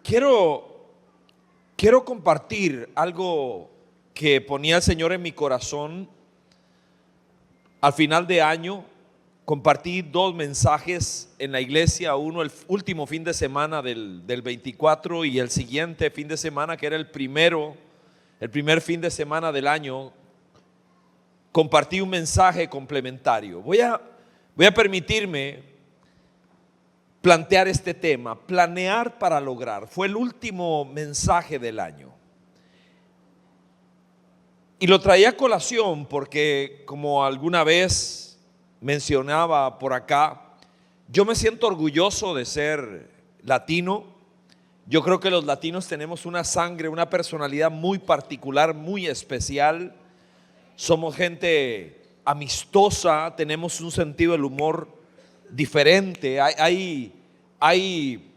quiero, quiero compartir algo que ponía el Señor en mi corazón. Al final de año compartí dos mensajes en la iglesia, uno el último fin de semana del 24 y el siguiente fin de semana, que era el primer fin de semana del año, compartí un mensaje complementario. Voy a permitirme plantear este tema, planear para lograr. Fue el último mensaje del año. Y lo traía a colación porque, como alguna vez mencionaba por acá, yo me siento orgulloso de ser latino. Yo creo que los latinos tenemos una sangre, una personalidad muy particular, muy especial. Somos gente amistosa, tenemos un sentido del humor diferente. Hay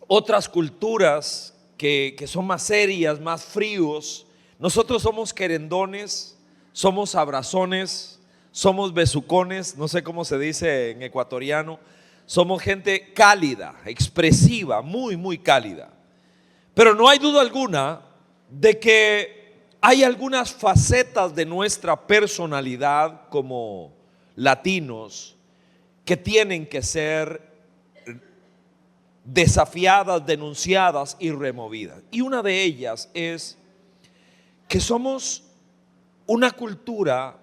otras culturas que son más serias, más fríos. Nosotros somos querendones, somos abrazones, somos besucones, no sé cómo se dice en ecuatoriano. Somos gente cálida, expresiva, muy, muy cálida. Pero no hay duda alguna de que hay algunas facetas de nuestra personalidad como latinos que tienen que ser desafiadas, denunciadas y removidas. Y una de ellas es que somos una cultura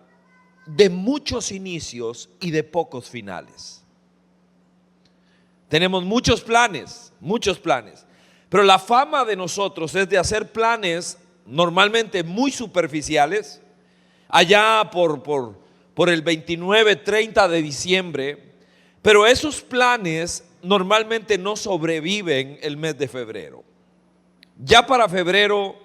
de muchos inicios y de pocos finales. Tenemos muchos planes, pero la fama de nosotros es de hacer planes normalmente muy superficiales. Allá por el 29, 30 de diciembre, pero esos planes normalmente no sobreviven el mes de febrero. Ya para febrero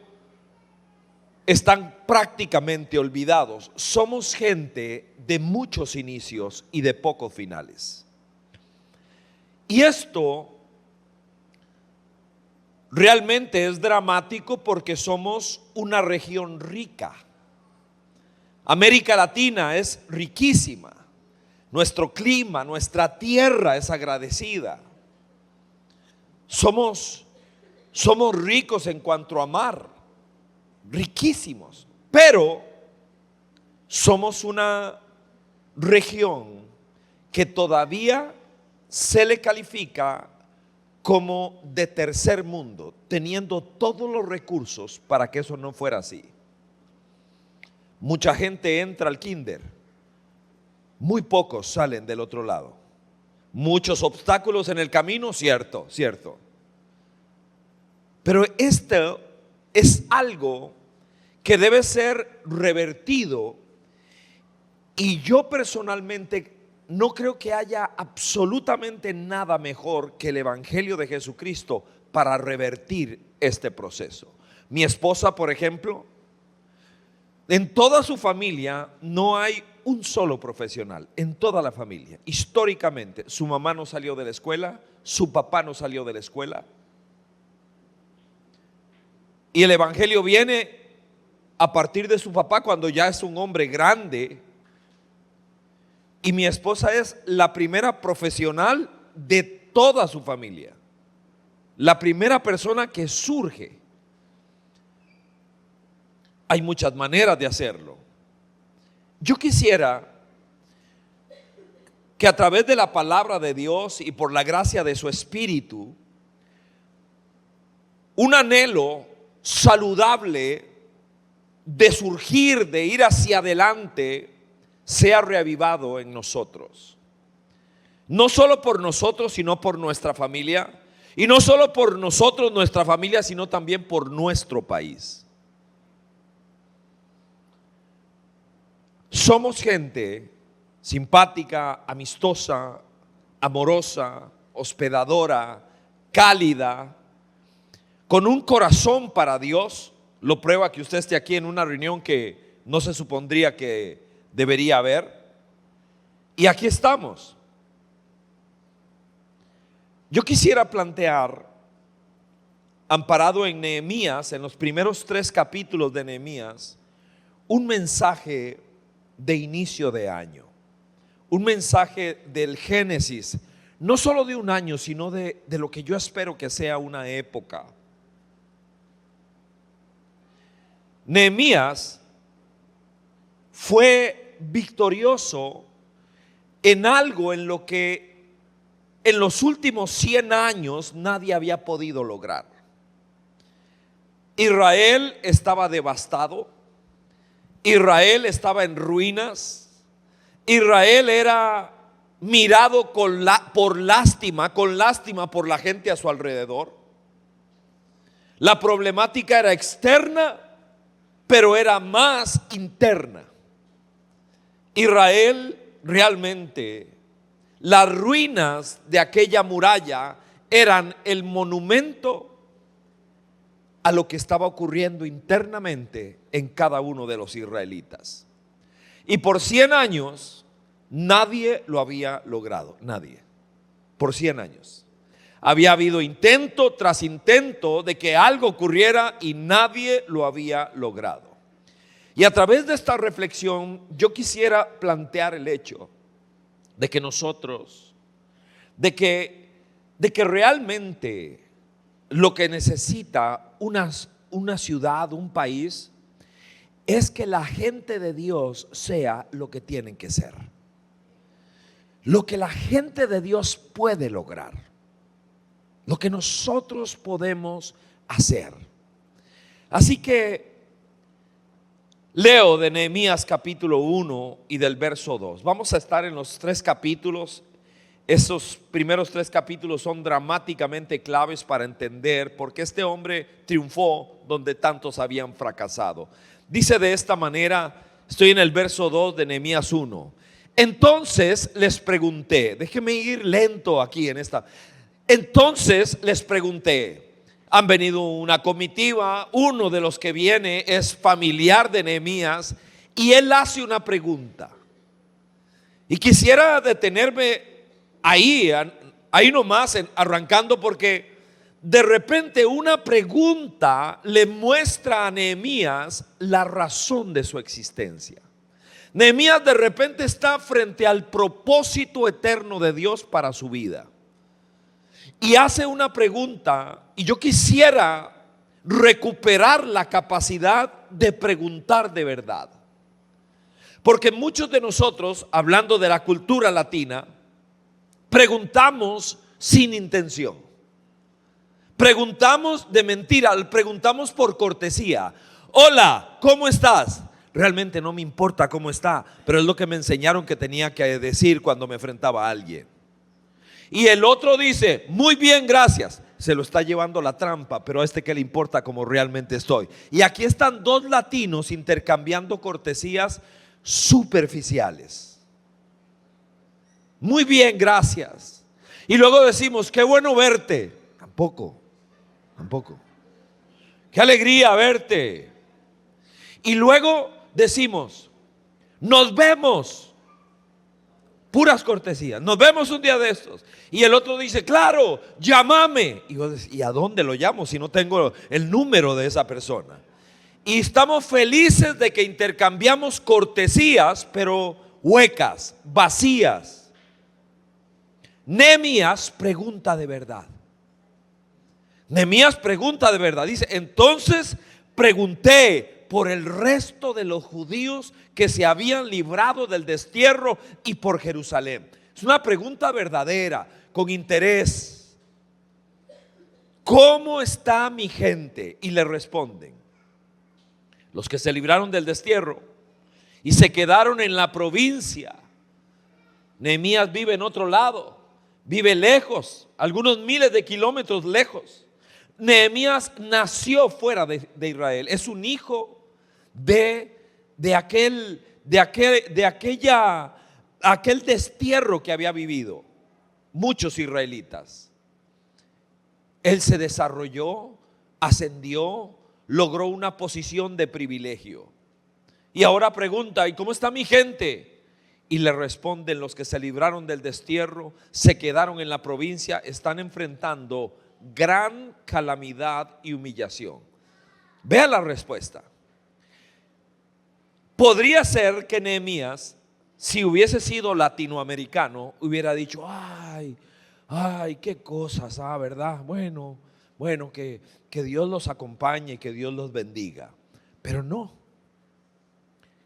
están prácticamente olvidados. Somos gente de muchos inicios y de pocos finales. Y esto realmente es dramático porque somos una región rica. América Latina es riquísima. Nuestro clima, nuestra tierra es agradecida. Somos ricos en cuanto a mar, riquísimos, pero somos una región que todavía se le califica como de tercer mundo, teniendo todos los recursos para que eso no fuera así. Mucha gente entra al kinder, muy pocos salen del otro lado. Muchos obstáculos en el camino, cierto. Pero esto es algo que debe ser revertido, y yo personalmente no creo que haya absolutamente nada mejor que el Evangelio de Jesucristo para revertir este proceso. Mi esposa, por ejemplo, en toda su familia no hay un solo profesional, en toda la familia. Históricamente, su mamá no salió de la escuela, su papá no salió de la escuela. Y el Evangelio viene a partir de su papá cuando ya es un hombre grande. Y mi esposa es la primera profesional de toda su familia, la primera persona que surge. Hay muchas maneras de hacerlo. Yo quisiera que a través de la palabra de Dios y por la gracia de su Espíritu, un anhelo saludable de surgir, de ir hacia adelante, sea reavivado en nosotros. No solo por nosotros, sino por nuestra familia. Y no solo por nosotros, nuestra familia, sino también por nuestro país. Somos gente simpática, amistosa, amorosa, hospedadora, cálida, con un corazón para Dios. Lo prueba que usted esté aquí en una reunión que no se supondría que debería haber. Y aquí estamos. Yo quisiera plantear, amparado en Nehemías, en los primeros 3 capítulos de Nehemías, un mensaje de inicio de año, un mensaje del Génesis, no solo de un año, sino de lo que yo espero que sea una época. Nehemías fue victorioso en algo en lo que en los últimos 100 años nadie había podido lograr. Israel estaba devastado, Israel estaba en ruinas, Israel era mirado con lástima por la gente a su alrededor. La problemática era externa, pero era más interna. Israel realmente, las ruinas de aquella muralla eran el monumento a lo que estaba ocurriendo internamente en cada uno de los israelitas. Y por 100 años nadie lo había logrado, nadie. Por 100 años había habido intento tras intento de que algo ocurriera y nadie lo había logrado. Y a través de esta reflexión yo quisiera plantear el hecho de que nosotros, de que realmente lo que necesita una ciudad, un país, es que la gente de Dios sea lo que tienen que ser. Lo que la gente de Dios puede lograr. Lo que nosotros podemos hacer. Así que leo de Nehemías capítulo 1 y del verso 2. Vamos a estar en los 3 capítulos. Esos primeros 3 capítulos son dramáticamente claves para entender por qué este hombre triunfó donde tantos habían fracasado. Dice de esta manera, estoy en el verso 2 de Nehemías 1. Entonces les pregunté, déjeme ir lento aquí en esta. Entonces les pregunté, han venido una comitiva, uno de los que viene es familiar de Nehemías y él hace una pregunta. Y quisiera detenerme ahí nomás arrancando, porque de repente una pregunta le muestra a Nehemías la razón de su existencia. Nehemías de repente está frente al propósito eterno de Dios para su vida y hace una pregunta, y yo quisiera recuperar la capacidad de preguntar de verdad, porque muchos de nosotros, hablando de la cultura latina, preguntamos sin intención, preguntamos de mentira, preguntamos por cortesía. Hola, ¿cómo estás? Realmente no me importa cómo está, pero es lo que me enseñaron que tenía que decir cuando me enfrentaba a alguien. Y el otro dice, muy bien, gracias. Se lo está llevando la trampa, pero a este que le importa cómo realmente estoy. Y aquí están 2 latinos intercambiando cortesías superficiales. Muy bien, gracias. Y luego decimos, qué bueno verte. Tampoco. Qué alegría verte. Y luego decimos, nos vemos. Puras cortesías, nos vemos un día de estos. Y el otro dice, claro, llámame. Y vos decís, ¿y a dónde lo llamo si no tengo el número de esa persona? Y estamos felices de que intercambiamos cortesías, pero huecas, vacías. Nehemías pregunta de verdad. Nehemías pregunta de verdad. Dice, entonces pregunté por el resto de los judíos que se habían librado del destierro y por Jerusalén. Es una pregunta verdadera, con interés. ¿Cómo está mi gente? Y le responden, los que se libraron del destierro y se quedaron en la provincia. Nehemías vive en otro lado, vive lejos, algunos miles de kilómetros lejos. Nehemías nació fuera de Israel, es un hijo de aquel destierro que había vivido muchos israelitas. Él se desarrolló, ascendió, logró una posición de privilegio. Y ahora pregunta, ¿y cómo está mi gente? Y le responden, los que se libraron del destierro, se quedaron en la provincia, están enfrentando gran calamidad y humillación. Vea la respuesta. Podría ser que Nehemías, si hubiese sido latinoamericano, hubiera dicho, ay, Ay, qué cosas, ¿verdad? Bueno, que Dios los acompañe y que Dios los bendiga. Pero no,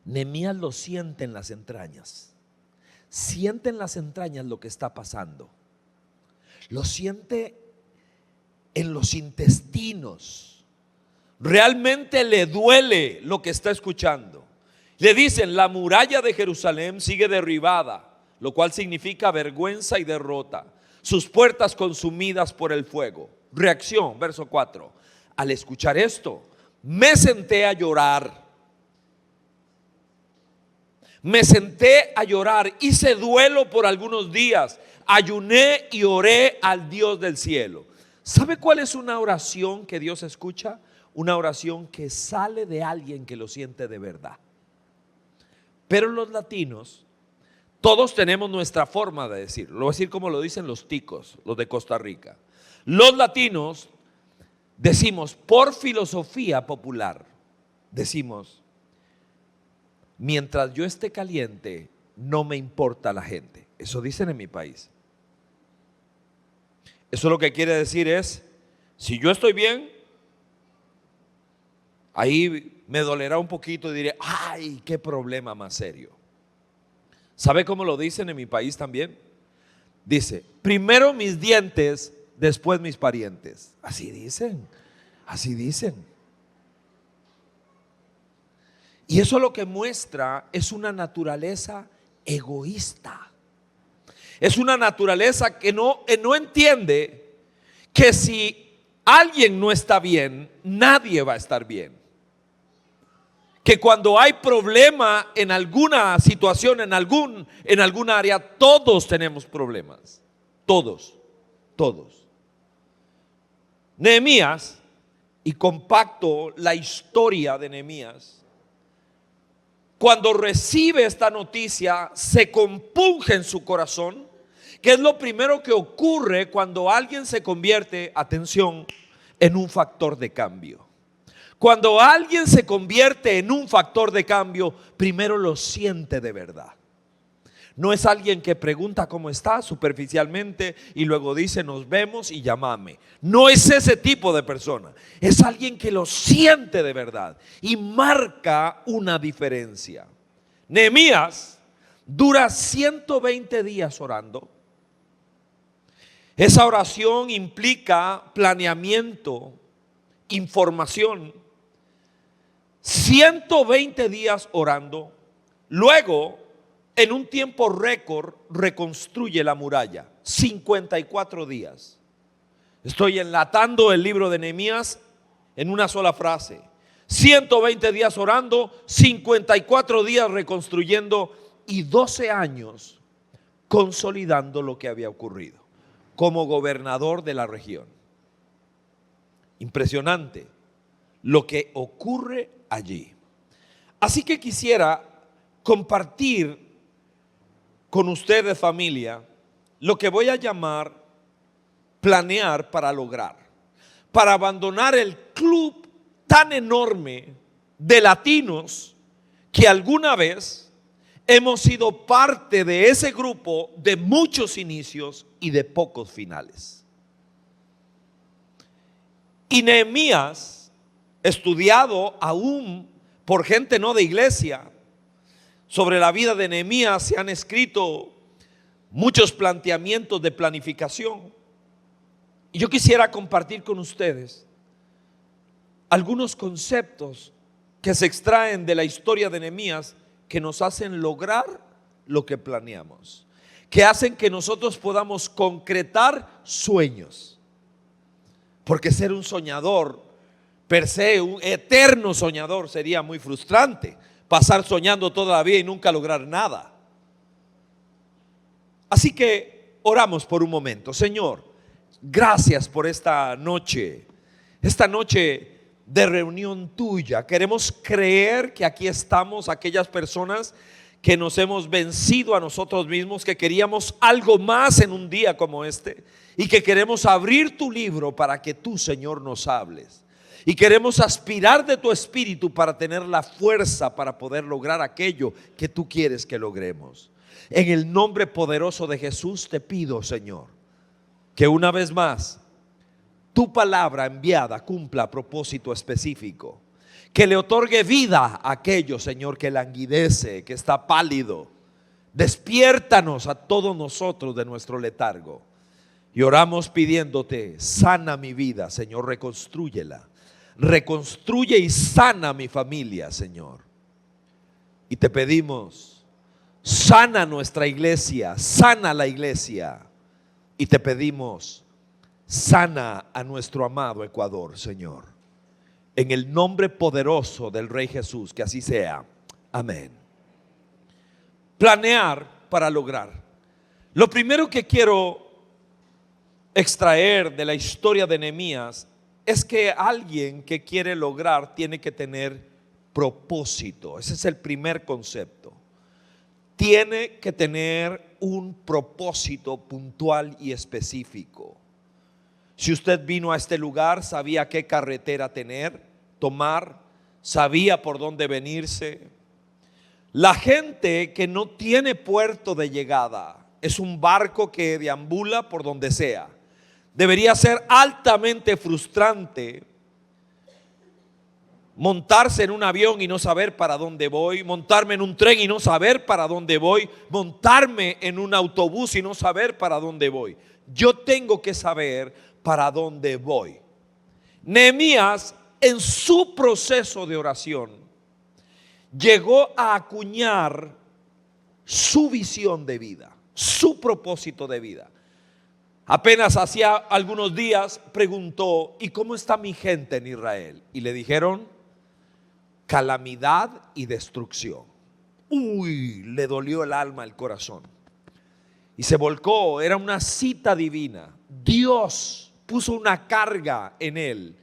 Nehemías lo siente en las entrañas. Siente en las entrañas lo que está pasando. Lo siente en los intestinos. Realmente le duele lo que está escuchando. Le dicen: la muralla de Jerusalén sigue derribada, lo cual significa vergüenza y derrota. Sus puertas consumidas por el fuego. Reacción, verso 4. Al escuchar esto, me senté a llorar. Me senté a llorar, hice duelo por algunos días, ayuné y oré al Dios del cielo. ¿Sabe cuál es una oración que Dios escucha? Una oración que sale de alguien que lo siente de verdad. Pero los latinos, todos tenemos nuestra forma de decirlo. Lo voy a decir como lo dicen los ticos, los de Costa Rica. Los latinos decimos, por filosofía popular, decimos: mientras yo esté caliente, no me importa la gente. Eso dicen en mi país. Eso lo que quiere decir es: si yo estoy bien, ahí me dolerá un poquito y diré: ay, qué problema más serio. ¿Sabe cómo lo dicen en mi país también? Dice: primero mis dientes, después mis parientes. Así dicen, así dicen. Y eso lo que muestra es una naturaleza egoísta. Es una naturaleza que no entiende que si alguien no está bien, nadie va a estar bien. Que cuando hay problema en alguna situación, en algún área, todos tenemos problemas. Todos. Nehemías, y compacto la historia de Nehemías, cuando recibe esta noticia, se compunge en su corazón, que es lo primero que ocurre cuando alguien se convierte, atención, en un factor de cambio. Cuando alguien se convierte en un factor de cambio, primero lo siente de verdad. No es alguien que pregunta cómo está superficialmente y luego dice nos vemos y llámame. No es ese tipo de persona. Es alguien que lo siente de verdad y marca una diferencia. Nehemías dura 120 días orando. Esa oración implica planeamiento, información. 120 días orando. Luego, en un tiempo récord, reconstruye la muralla. 54 días. Estoy enlatando el libro de Nehemías en una sola frase. 120 días orando, 54 días reconstruyendo y 12 años consolidando lo que había ocurrido como gobernador de la región. Impresionante lo que ocurre allí. Así que quisiera compartir con ustedes, familia, lo que voy a llamar planear para lograr, para abandonar el club tan enorme de latinos que alguna vez hemos sido parte de ese grupo de muchos inicios y de pocos finales. Y Nehemías, estudiado aún por gente no de iglesia, sobre la vida de Nehemías se han escrito muchos planteamientos de planificación. Y yo quisiera compartir con ustedes algunos conceptos que se extraen de la historia de Nehemías que nos hacen lograr lo que planeamos, que hacen que nosotros podamos concretar sueños. Porque ser un soñador per se, un eterno soñador, sería muy frustrante. Pasar soñando toda la vida y nunca lograr nada. Así que oramos por un momento. Señor, gracias por esta noche de reunión tuya. Queremos creer que aquí estamos aquellas personas que nos hemos vencido a nosotros mismos, que queríamos algo más en un día como este y que queremos abrir tu libro para que tú, Señor, nos hables. Y queremos aspirar de tu espíritu para tener la fuerza para poder lograr aquello que tú quieres que logremos. En el nombre poderoso de Jesús te pido, Señor, que una vez más tu palabra enviada cumpla propósito específico, que le otorgue vida a aquello, Señor, que languidece, que está pálido. Despiértanos a todos nosotros de nuestro letargo. Y oramos pidiéndote, sana mi vida, Señor, reconstrúyela. Reconstruye y sana mi familia, Señor. Y te pedimos, sana nuestra iglesia, sana la iglesia. Y te pedimos, sana a nuestro amado Ecuador, Señor. En el nombre poderoso del Rey Jesús, que así sea. Amén. Planear para lograr. Lo primero que quiero extraer de la historia de Nehemías es que alguien que quiere lograr tiene que tener propósito. Ese es el primer concepto. Tiene que tener un propósito puntual y específico. Si usted vino a este lugar, sabía qué carretera tomar, sabía por dónde venirse. La gente que no tiene puerto de llegada es un barco que deambula por donde sea. Debería ser altamente frustrante montarse en un avión y no saber para dónde voy, montarme en un tren y no saber para dónde voy, montarme en un autobús y no saber para dónde voy. Yo tengo que saber para dónde voy. Nehemías, en su proceso de oración, llegó a acuñar su visión de vida, su propósito de vida. Apenas hacía algunos días preguntó: ¿y cómo está mi gente en Israel? Y le dijeron: calamidad y destrucción. Uy, le dolió el alma, el corazón. Y se volcó, era una cita divina. Dios puso una carga en él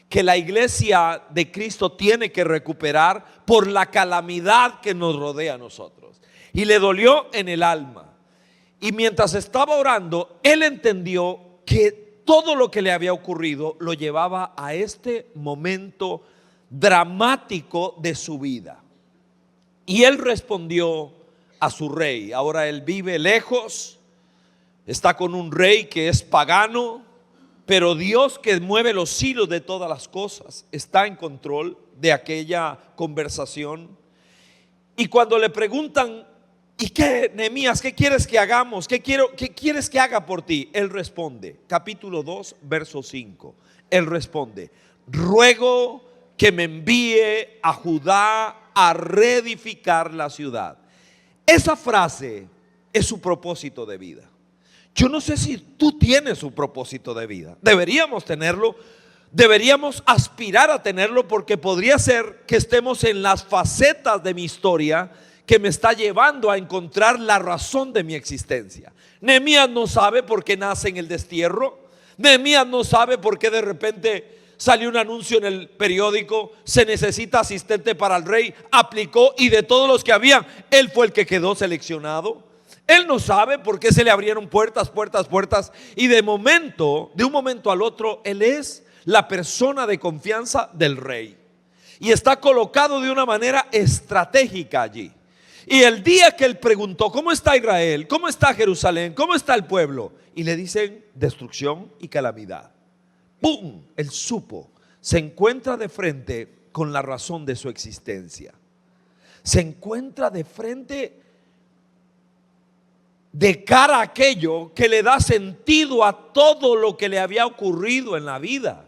que la iglesia de Cristo tiene que recuperar por la calamidad que nos rodea a nosotros. Y le dolió en el alma. Y mientras estaba orando, él entendió que todo lo que le había ocurrido lo llevaba a este momento dramático de su vida. Y él respondió a su rey. Ahora él vive lejos, está con un rey que es pagano, pero Dios, que mueve los hilos de todas las cosas, está en control de aquella conversación. Y cuando le preguntan: ¿y qué, Nehemías, qué quieres que hagamos? ¿Qué quieres que haga por ti? Él responde, capítulo 2, verso 5. Él responde: ruego que me envíe a Judá a reedificar la ciudad. Esa frase es su propósito de vida. Yo no sé si tú tienes un propósito de vida. Deberíamos tenerlo, deberíamos aspirar a tenerlo, porque podría ser que estemos en las facetas de mi historia que me está llevando a encontrar la razón de mi existencia. Nehemías no sabe por qué nace en el destierro. Nehemías no sabe por qué de repente salió un anuncio en el periódico: se necesita asistente para el rey. Aplicó y de todos los que había, él fue el que quedó seleccionado. Él no sabe por qué se le abrieron puertas y de un momento al otro, él es la persona de confianza del rey y está colocado de una manera estratégica allí. Y el día que él preguntó: ¿cómo está Israel? ¿Cómo está Jerusalén? ¿Cómo está el pueblo? Y le dicen: destrucción y calamidad. ¡Pum! Él supo, se encuentra de frente con la razón de su existencia. Se encuentra de frente, de cara a aquello que le da sentido a todo lo que le había ocurrido en la vida.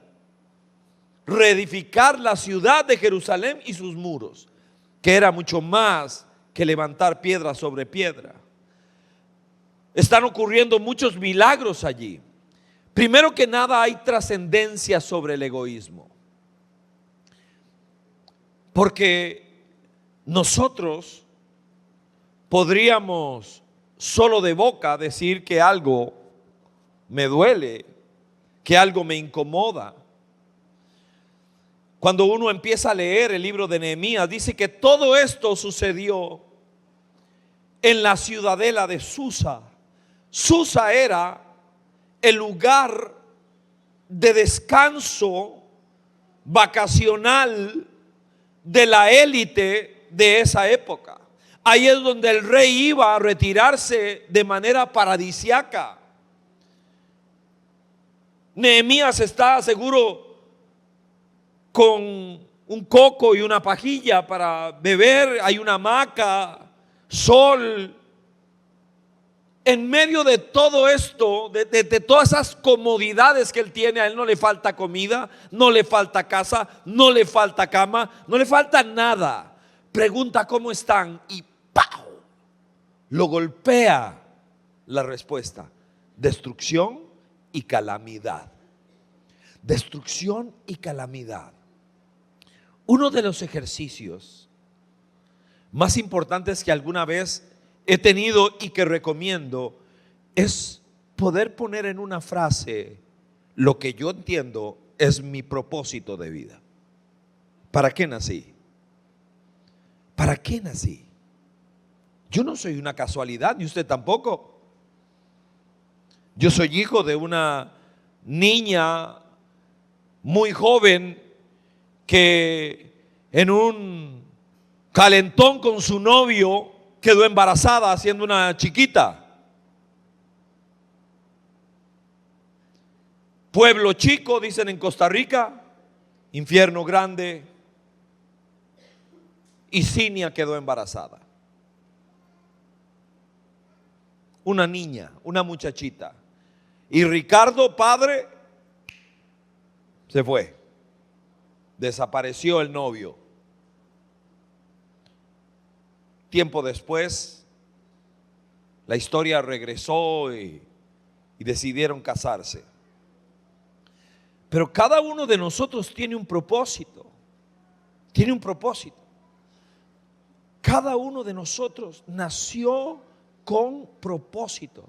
Reedificar la ciudad de Jerusalén y sus muros, que era mucho más que levantar piedra sobre piedra. Están ocurriendo muchos milagros allí. Primero que nada, hay trascendencia sobre el egoísmo, porque nosotros podríamos solo de boca decir que algo me duele, que algo me incomoda. Cuando uno empieza a leer el libro de Nehemías, dice que todo esto sucedió en la ciudadela de Susa. Susa era el lugar de descanso vacacional de la élite de esa época. Ahí es donde el rey iba a retirarse de manera paradisiaca. Nehemías está seguro con un coco y una pajilla para beber, hay una hamaca, sol. En medio de todo esto, de todas esas comodidades que él tiene, a él no le falta comida, no le falta casa, no le falta cama, no le falta nada. Pregunta cómo están y ¡pau! Lo golpea la respuesta: destrucción y calamidad. Destrucción y calamidad. Uno de los ejercicios más importantes que alguna vez he tenido y que recomiendo es poder poner en una frase lo que yo entiendo es mi propósito de vida. ¿Para qué nací? ¿Para qué nací? Yo no soy una casualidad, ni usted tampoco. Yo soy hijo de una niña muy joven que en un calentón con su novio quedó embarazada siendo una chiquita. Pueblo chico, dicen en Costa Rica, infierno grande. Y Cinia quedó embarazada. Una niña, una muchachita. Y Ricardo, padre, se fue. Desapareció el novio. Tiempo después, la historia regresó y decidieron casarse. Pero cada uno de nosotros tiene un propósito. Tiene un propósito. Cada uno de nosotros nació con propósito.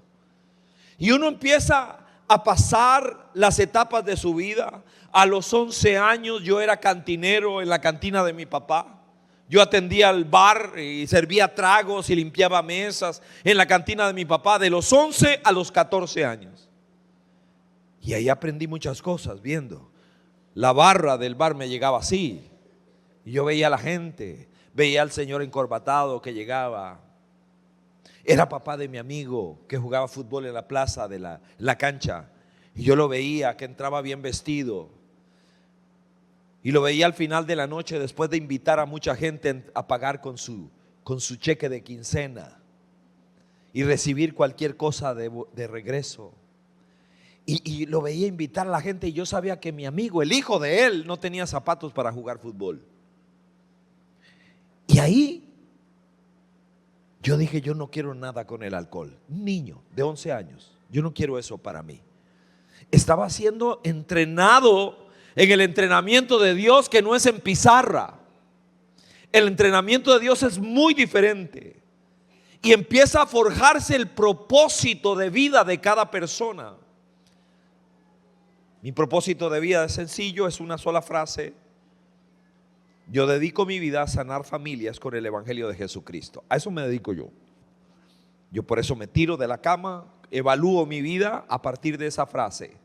Y uno empieza a pasar las etapas de su vida. A los 11 años yo era cantinero en la cantina de mi papá. Yo atendía al bar y servía tragos y limpiaba mesas en la cantina de mi papá de los 11 a los 14 años. Y ahí aprendí muchas cosas viendo. La barra del bar me llegaba así. Y yo veía a la gente, veía al señor encorbatado que llegaba. Era papá de mi amigo que jugaba fútbol en la plaza de la cancha. Y yo lo veía que entraba bien vestido. Y lo veía al final de la noche después de invitar a mucha gente a pagar con su cheque de quincena y recibir cualquier cosa de regreso. Y lo veía invitar a la gente y yo sabía que mi amigo, el hijo de él, no tenía zapatos para jugar fútbol. Y ahí yo dije, yo no quiero nada con el alcohol. Un niño de 11 años, yo no quiero eso para mí. Estaba siendo entrenado en el entrenamiento de Dios, que no es en pizarra. El entrenamiento de Dios es muy diferente. Y empieza a forjarse el propósito de vida de cada persona. Mi propósito de vida es sencillo, es una sola frase. Yo dedico mi vida a sanar familias con el Evangelio de Jesucristo. A eso me dedico yo. Yo por eso me tiro de la cama, evalúo mi vida a partir de esa frase.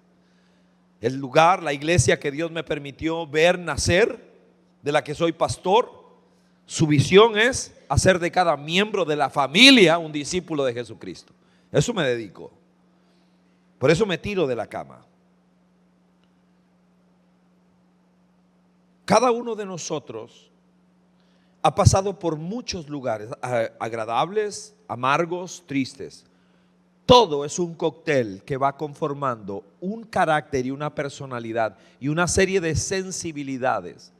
El lugar, la iglesia que Dios me permitió ver nacer, de la que soy pastor, su visión es hacer de cada miembro de la familia un discípulo de Jesucristo. Eso me dedico. Por eso me tiro de la cama. Cada uno de nosotros ha pasado por muchos lugares, agradables, amargos, tristes. Todo es un cóctel que va conformando un carácter y una personalidad y una serie de sensibilidades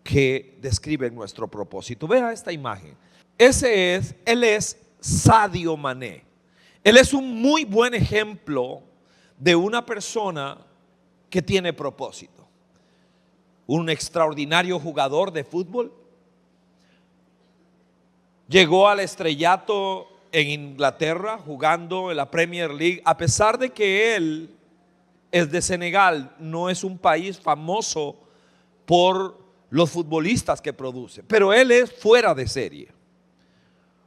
que describen nuestro propósito. Vea esta imagen. Él es Sadio Mané. Él es un muy buen ejemplo de una persona que tiene propósito. Un extraordinario jugador de fútbol. Llegó al estrellato en Inglaterra jugando en la Premier League, a pesar de que él es de Senegal, no es un país famoso por los futbolistas que produce, pero él es fuera de serie.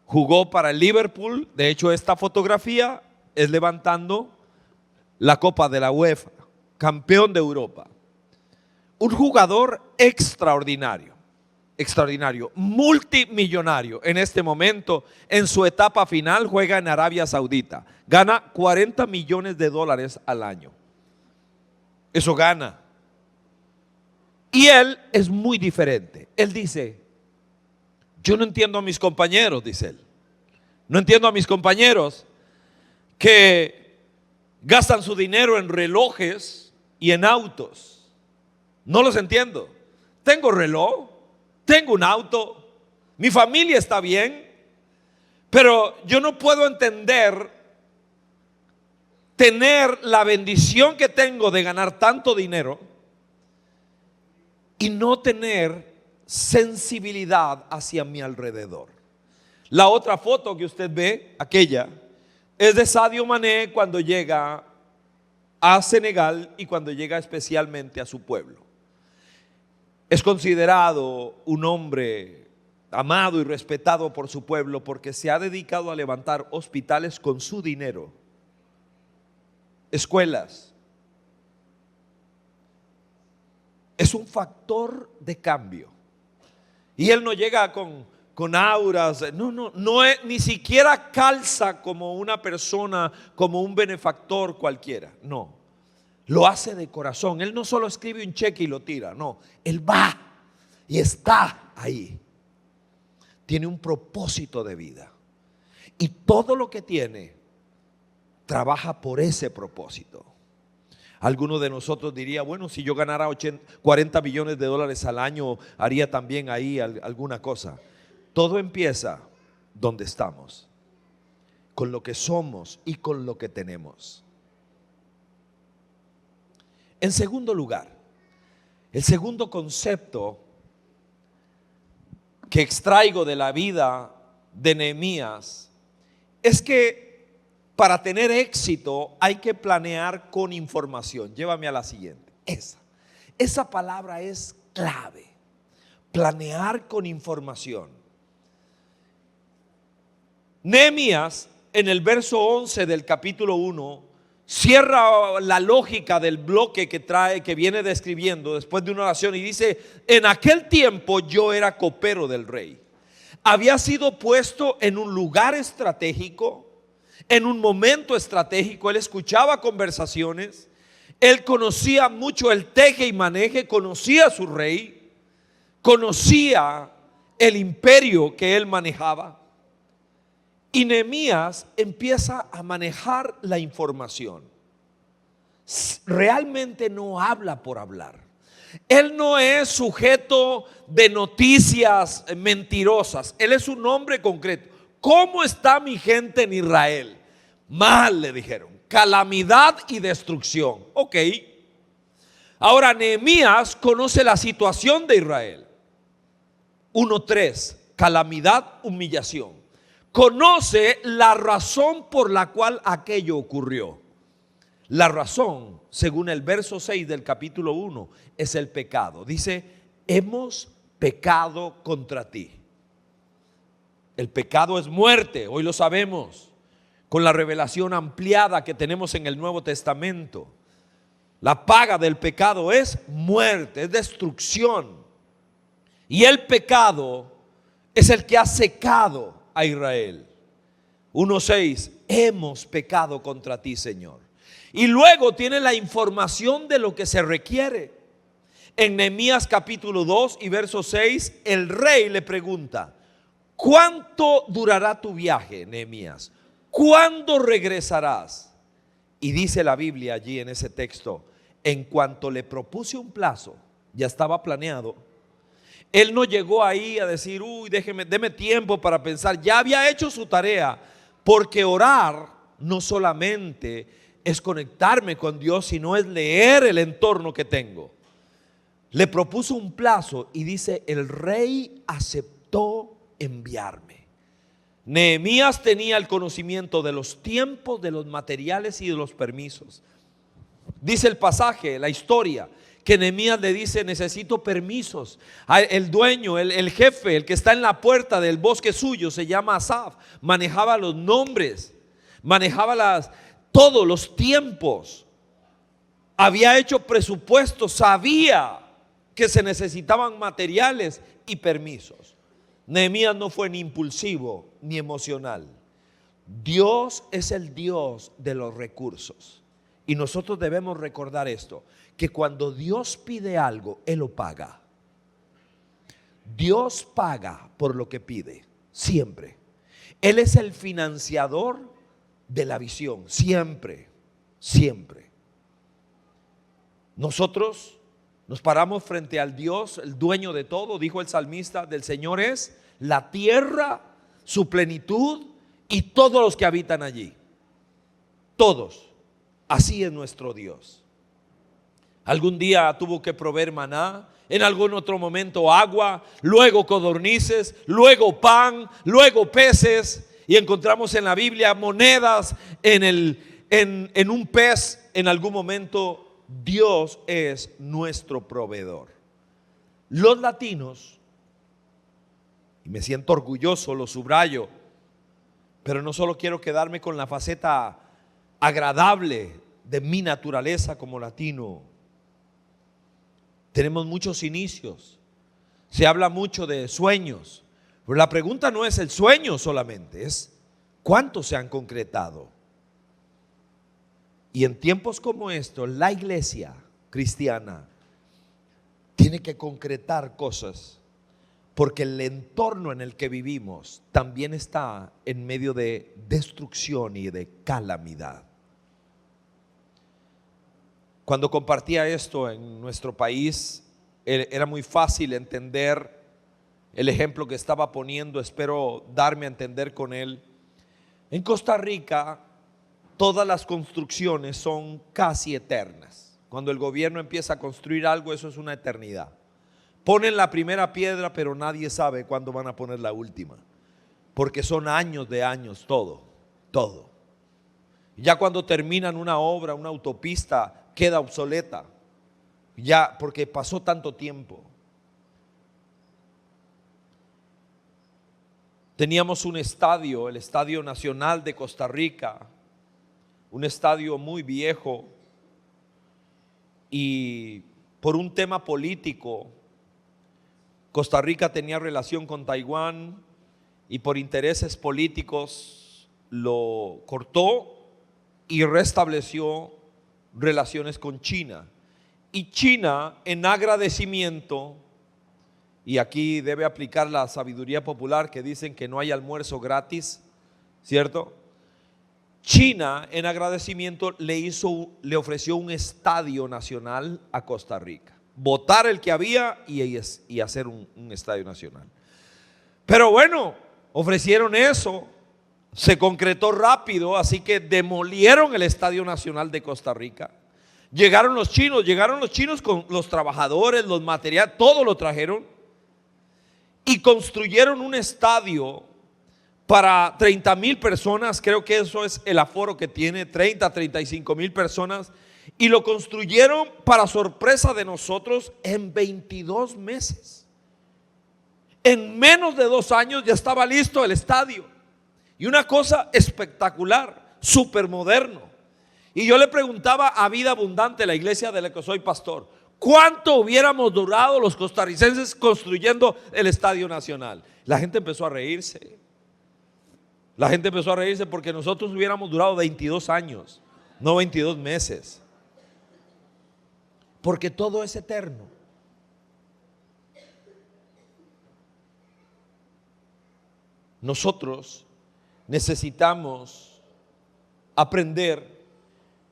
Jugó para el Liverpool, de hecho esta fotografía es levantando la Copa de la UEFA, campeón de Europa. Un jugador extraordinario. Extraordinario, multimillonario en este momento. En su etapa final juega en Arabia Saudita, gana $40 millones al año. Eso gana. Y él es muy diferente. Él dice, yo no entiendo a mis compañeros, dice él. No entiendo a mis compañeros que gastan su dinero en relojes y en autos. No los entiendo. Tengo reloj, tengo un auto, mi familia está bien, pero yo no puedo entender tener la bendición que tengo de ganar tanto dinero y no tener sensibilidad hacia mi alrededor. La otra foto que usted ve, aquella, es de Sadio Mané cuando llega a Senegal y cuando llega especialmente a su pueblo. Es considerado un hombre amado y respetado por su pueblo porque se ha dedicado a levantar hospitales con su dinero, escuelas. Es un factor de cambio. Y él no llega con auras, no es, ni siquiera calza como una persona, como un benefactor cualquiera, no. Lo hace de corazón. Él no solo escribe un cheque y lo tira, no. Él va y está ahí. Tiene un propósito de vida. Y todo lo que tiene, trabaja por ese propósito. Alguno de nosotros diría, bueno, si yo ganara 40 millones de dólares al año, haría también ahí alguna cosa. Todo empieza donde estamos, con lo que somos y con lo que tenemos. En segundo lugar, el segundo concepto que extraigo de la vida de Nehemías es que para tener éxito hay que planear con información. Llévame a la siguiente. Esa palabra es clave. Planear con información. Nehemías, en el verso 11 del capítulo 1, cierra la lógica del bloque que viene describiendo después de una oración y dice: en aquel tiempo yo era copero del rey. Había sido puesto en un lugar estratégico, en un momento estratégico. Él escuchaba conversaciones, él conocía mucho el teje y maneje, conocía a su rey, conocía el imperio que él manejaba. Y Nehemías empieza a manejar la información. Realmente no habla por hablar. Él no es sujeto de noticias mentirosas. Él es un hombre concreto. ¿Cómo está mi gente en Israel? Mal, le dijeron. Calamidad y destrucción. Ok. Ahora Nehemías conoce la situación de Israel. 1:3. Calamidad, humillación. Conoce la razón por la cual aquello ocurrió. La razón, según el verso 6 del capítulo 1, es el pecado. Dice: hemos pecado contra ti. El pecado es muerte, hoy lo sabemos, con la revelación ampliada que tenemos en el Nuevo Testamento. La paga del pecado es muerte, es destrucción. Y el pecado es el que ha secado a Israel. 1:6, hemos pecado contra ti, Señor. Y luego tiene la información de lo que se requiere. En Nehemías capítulo 2 y verso 6, el rey le pregunta: ¿cuánto durará tu viaje, Nehemías? ¿Cuándo regresarás? Y dice la Biblia allí en ese texto: en cuanto le propuse un plazo, ya estaba planeado. Él no llegó ahí a decir: uy, deme tiempo para pensar. Ya había hecho su tarea, porque orar no solamente es conectarme con Dios, sino es leer el entorno que tengo. Le propuso un plazo y dice: el rey aceptó enviarme. Nehemías tenía el conocimiento de los tiempos, de los materiales y de los permisos. Dice el pasaje, la historia, que Nehemías le dice: necesito permisos. El dueño, el jefe, el que está en la puerta del bosque suyo, se llama Asaf. Manejaba los nombres, manejaba todos los tiempos. Había hecho presupuestos, sabía que se necesitaban materiales y permisos. Nehemías no fue ni impulsivo ni emocional. Dios es el Dios de los recursos. Y nosotros debemos recordar esto, que cuando Dios pide algo, Él lo paga. Dios paga por lo que pide, siempre. Él es el financiador de la visión, siempre, siempre. Nosotros nos paramos frente al Dios, el dueño de todo. Dijo el salmista: del Señor es la tierra, su plenitud y todos los que habitan allí. Todos. Así es nuestro Dios. Algún día tuvo que proveer maná, en algún otro momento agua, luego codornices, luego pan, luego peces. Y encontramos en la Biblia monedas en un pez. En algún momento Dios es nuestro proveedor. Los latinos, y me siento orgulloso, lo subrayo, pero no solo quiero quedarme con la faceta agradable de mi naturaleza como latino. Tenemos muchos inicios, se habla mucho de sueños, pero la pregunta no es el sueño solamente, es cuántos se han concretado. Y en tiempos como estos, la iglesia cristiana tiene que concretar cosas, porque el entorno en el que vivimos también está en medio de destrucción y de calamidad. Cuando compartía esto en nuestro país, era muy fácil entender el ejemplo que estaba poniendo. Espero darme a entender con él. En Costa Rica, todas las construcciones son casi eternas. Cuando el gobierno empieza a construir algo, eso es una eternidad. Ponen la primera piedra, pero nadie sabe cuándo van a poner la última, porque son años de años, todo. Ya cuando terminan una obra, una autopista, queda obsoleta, ya porque pasó tanto tiempo. Teníamos un estadio, el Estadio Nacional de Costa Rica, un estadio muy viejo, y por un tema político, Costa Rica tenía relación con Taiwán y por intereses políticos lo cortó y restableció relaciones con China. Y China, en agradecimiento, y aquí debe aplicar la sabiduría popular que dicen que no hay almuerzo gratis, ¿cierto? China, en agradecimiento, le ofreció un estadio nacional a Costa Rica. Votar el que había y hacer un estadio nacional. Pero bueno, ofrecieron eso, se concretó rápido, así que demolieron el Estadio Nacional de Costa Rica. Llegaron los chinos con los trabajadores, los materiales, todo lo trajeron y construyeron un estadio para 30,000 personas. Creo que eso es el aforo que tiene, 35,000 personas. Y lo construyeron, para sorpresa de nosotros, en 22 meses. En menos de 2 años ya estaba listo el estadio. Y una cosa espectacular, súper moderno. Y yo le preguntaba a Vida Abundante, la iglesia de la que soy pastor, ¿cuánto hubiéramos durado los costarricenses construyendo el Estadio Nacional? La gente empezó a reírse. La gente empezó a reírse porque nosotros hubiéramos durado 22 años, no 22 meses. Porque todo es eterno. Nosotros necesitamos aprender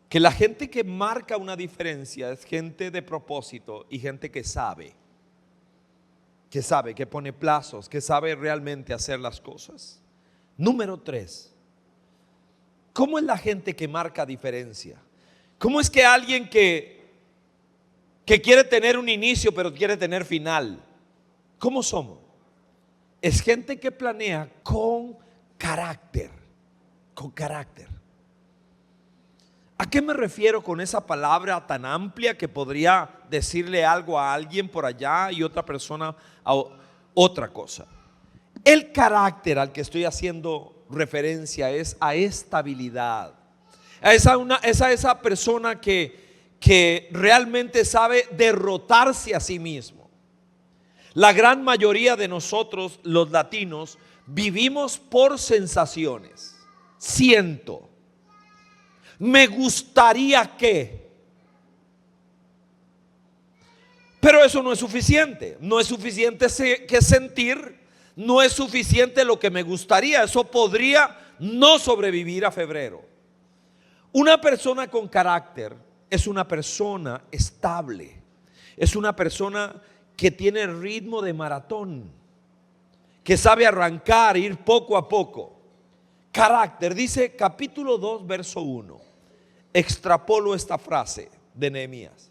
que la gente que marca una diferencia es gente de propósito y gente que sabe, que pone plazos, que sabe realmente hacer las cosas. Número 3, ¿cómo es la gente que marca diferencia? ¿Cómo es que alguien que quiere tener un inicio pero quiere tener final? ¿Cómo somos? Es gente que planea con carácter, con carácter. ¿A qué me refiero con esa palabra tan amplia que podría decirle algo a alguien por allá y otra persona a otra cosa? El carácter al que estoy haciendo referencia es a estabilidad, a esa persona que realmente sabe derrotarse a sí mismo. La gran mayoría de nosotros, los latinos, vivimos por sensaciones. Siento, me gustaría que, Pero eso no es suficiente. No es suficiente que sentir. No es suficiente lo que me gustaría. Eso podría no sobrevivir a febrero. Una persona con carácter es una persona estable. Es una persona que tiene ritmo de maratón, que sabe arrancar, ir poco a poco. Carácter, dice capítulo 2, verso 1. Extrapolo esta frase de Nehemías.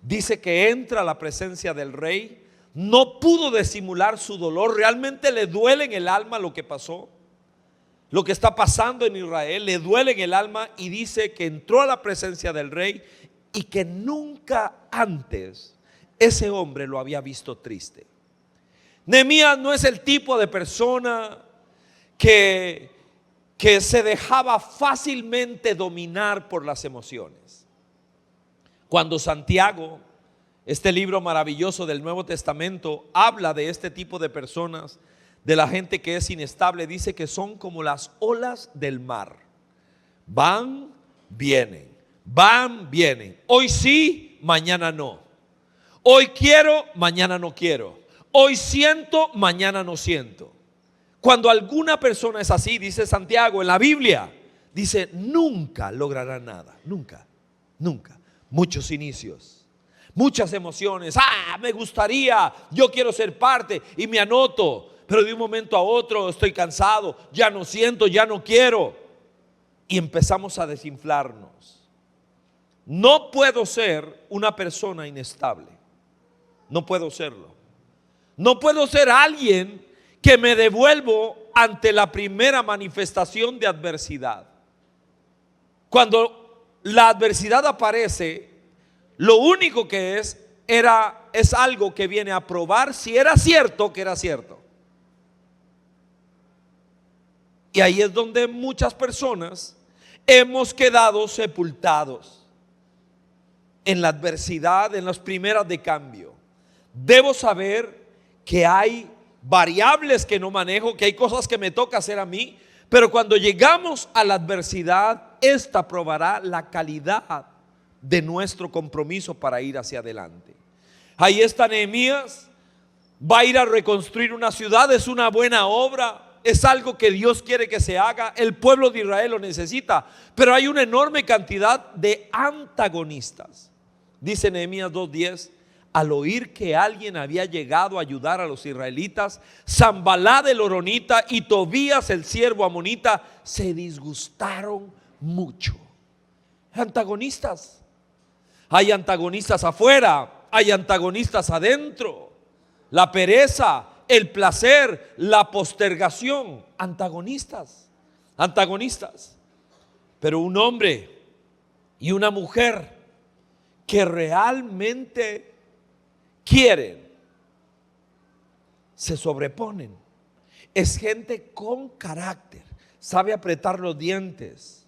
Dice que entra a la presencia del rey, no pudo disimular su dolor, realmente le duele en el alma lo que pasó, lo que está pasando en Israel, le duele en el alma, y dice que entró a la presencia del rey y que nunca antes ese hombre lo había visto triste. Nehemías no es el tipo de persona que se dejaba fácilmente dominar por las emociones. Cuando Santiago, este libro maravilloso del Nuevo Testamento, habla de este tipo de personas, de la gente que es inestable, dice que son como las olas del mar. Van, vienen, van, vienen. Hoy sí, mañana no. Hoy quiero, mañana no quiero. Hoy siento, mañana no siento. Cuando alguna persona es así, dice Santiago en la Biblia, dice nunca logrará nada. Nunca, nunca. Muchos inicios, muchas emociones. Me gustaría, yo quiero ser parte y me anoto, pero de un momento a otro estoy cansado, ya no siento, ya no quiero, y empezamos a desinflarnos. No puedo ser una persona inestable. No puedo serlo. No puedo ser alguien que me devuelvo ante la primera manifestación de adversidad. Cuando la adversidad aparece, lo único que es algo que viene a probar si era cierto que era cierto. Y ahí es donde muchas personas hemos quedado sepultados en la adversidad, en las primeras de cambio. Debo saber que hay variables que no manejo, que hay cosas que me toca hacer a mí, pero cuando llegamos a la adversidad, esta probará la calidad de nuestro compromiso para ir hacia adelante. Ahí está Nehemías, va a ir a reconstruir una ciudad, es una buena obra, es algo que Dios quiere que se haga, el pueblo de Israel lo necesita, pero hay una enorme cantidad de antagonistas. Dice Nehemías 2:10, al oír que alguien había llegado a ayudar a los israelitas, Sanballat el horonita y Tobías el siervo amonita se disgustaron mucho. Antagonistas. Hay antagonistas afuera, hay antagonistas adentro. La pereza, el placer, la postergación. Antagonistas, antagonistas. Pero un hombre y una mujer que realmente quieren, se sobreponen. Es gente con carácter, sabe apretar los dientes,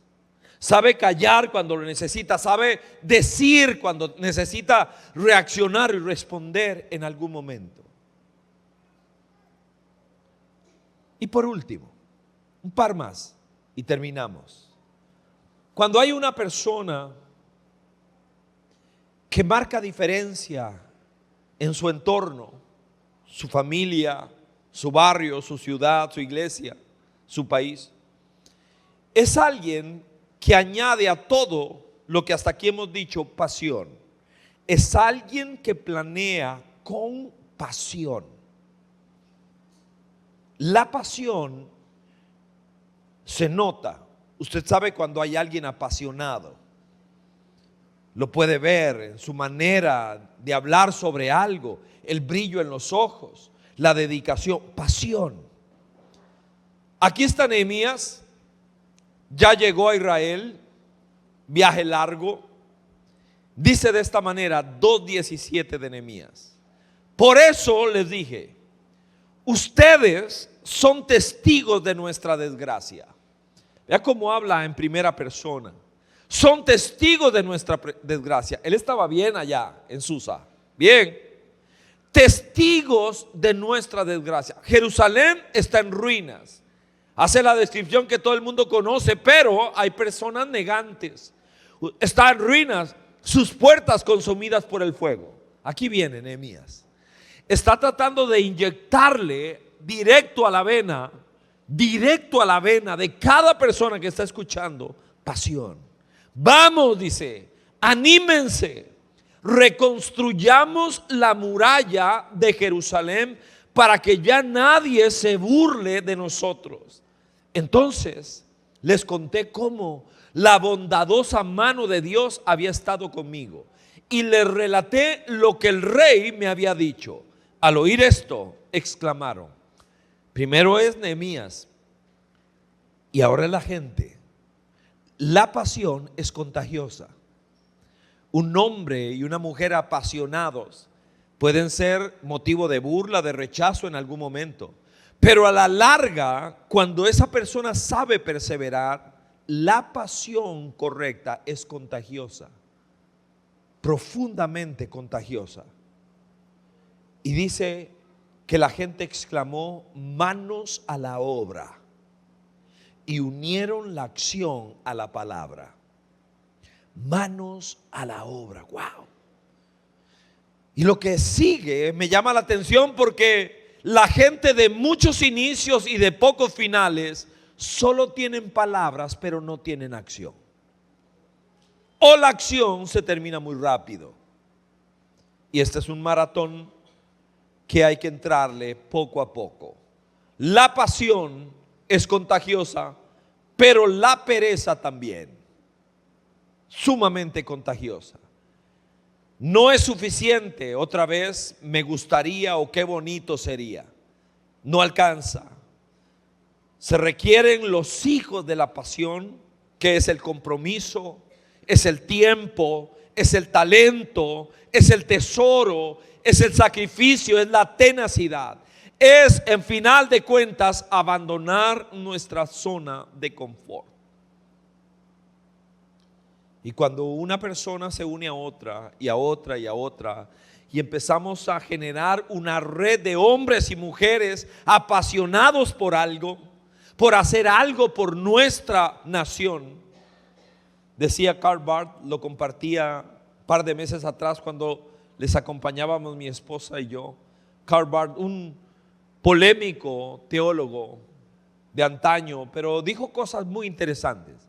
sabe callar cuando lo necesita, sabe decir cuando necesita reaccionar y responder en algún momento. Y por último, un par más y terminamos. Cuando hay una persona que marca diferencia en su entorno, su familia, su barrio, su ciudad, su iglesia, su país, es alguien que añade a todo lo que hasta aquí hemos dicho pasión. Es alguien que planea con pasión. La pasión se nota. Usted sabe cuando hay alguien apasionado. Lo puede ver en su manera de hablar sobre algo, el brillo en los ojos, la dedicación, pasión. Aquí está Nehemías, ya llegó a Israel, viaje largo. Dice de esta manera, 2:17 de Nehemías: por eso les dije, ustedes son testigos de nuestra desgracia. Vea cómo habla en primera persona. Son testigos de nuestra desgracia. Él estaba bien allá en Susa, bien. Testigos de nuestra desgracia. Jerusalén está en ruinas. Hace la descripción que todo el mundo conoce, pero hay personas negantes. Está en ruinas, sus puertas consumidas por el fuego. Aquí viene Nehemías. Está tratando de inyectarle directo a la vena de cada persona que está escuchando pasión. Vamos, dice, anímense, reconstruyamos la muralla de Jerusalén para que ya nadie se burle de nosotros. Entonces les conté cómo la bondadosa mano de Dios había estado conmigo y les relaté lo que el rey me había dicho. Al oír esto, exclamaron. Primero es Nehemías y ahora es la gente. La pasión es contagiosa. Un hombre y una mujer apasionados pueden ser motivo de burla, de rechazo en algún momento. Pero a la larga, cuando esa persona sabe perseverar, la pasión correcta es contagiosa, profundamente contagiosa. Y dice que la gente exclamó: manos a la obra, y unieron la acción a la palabra. Manos a la obra. Wow. Y lo que sigue me llama la atención, porque la gente de muchos inicios y de pocos finales solo tienen palabras, pero no tienen acción. O la acción se termina muy rápido. Y este es un maratón que hay que entrarle poco a poco. La pasión es contagiosa, pero la pereza también. Sumamente contagiosa. No es suficiente, otra vez, me gustaría o qué bonito sería. No alcanza. Se requieren los hijos de la pasión, que es el compromiso, es el tiempo, es el talento, es el tesoro, es el sacrificio, es la tenacidad. Es, en final de cuentas, abandonar nuestra zona de confort. Y cuando una persona se une a otra y a otra y a otra, y empezamos a generar una red de hombres y mujeres apasionados por algo, por hacer algo por nuestra nación. Decía Karl Barth, lo compartía un par de meses atrás cuando les acompañábamos mi esposa y yo. Karl Barth, un polémico teólogo de antaño, pero dijo cosas muy interesantes.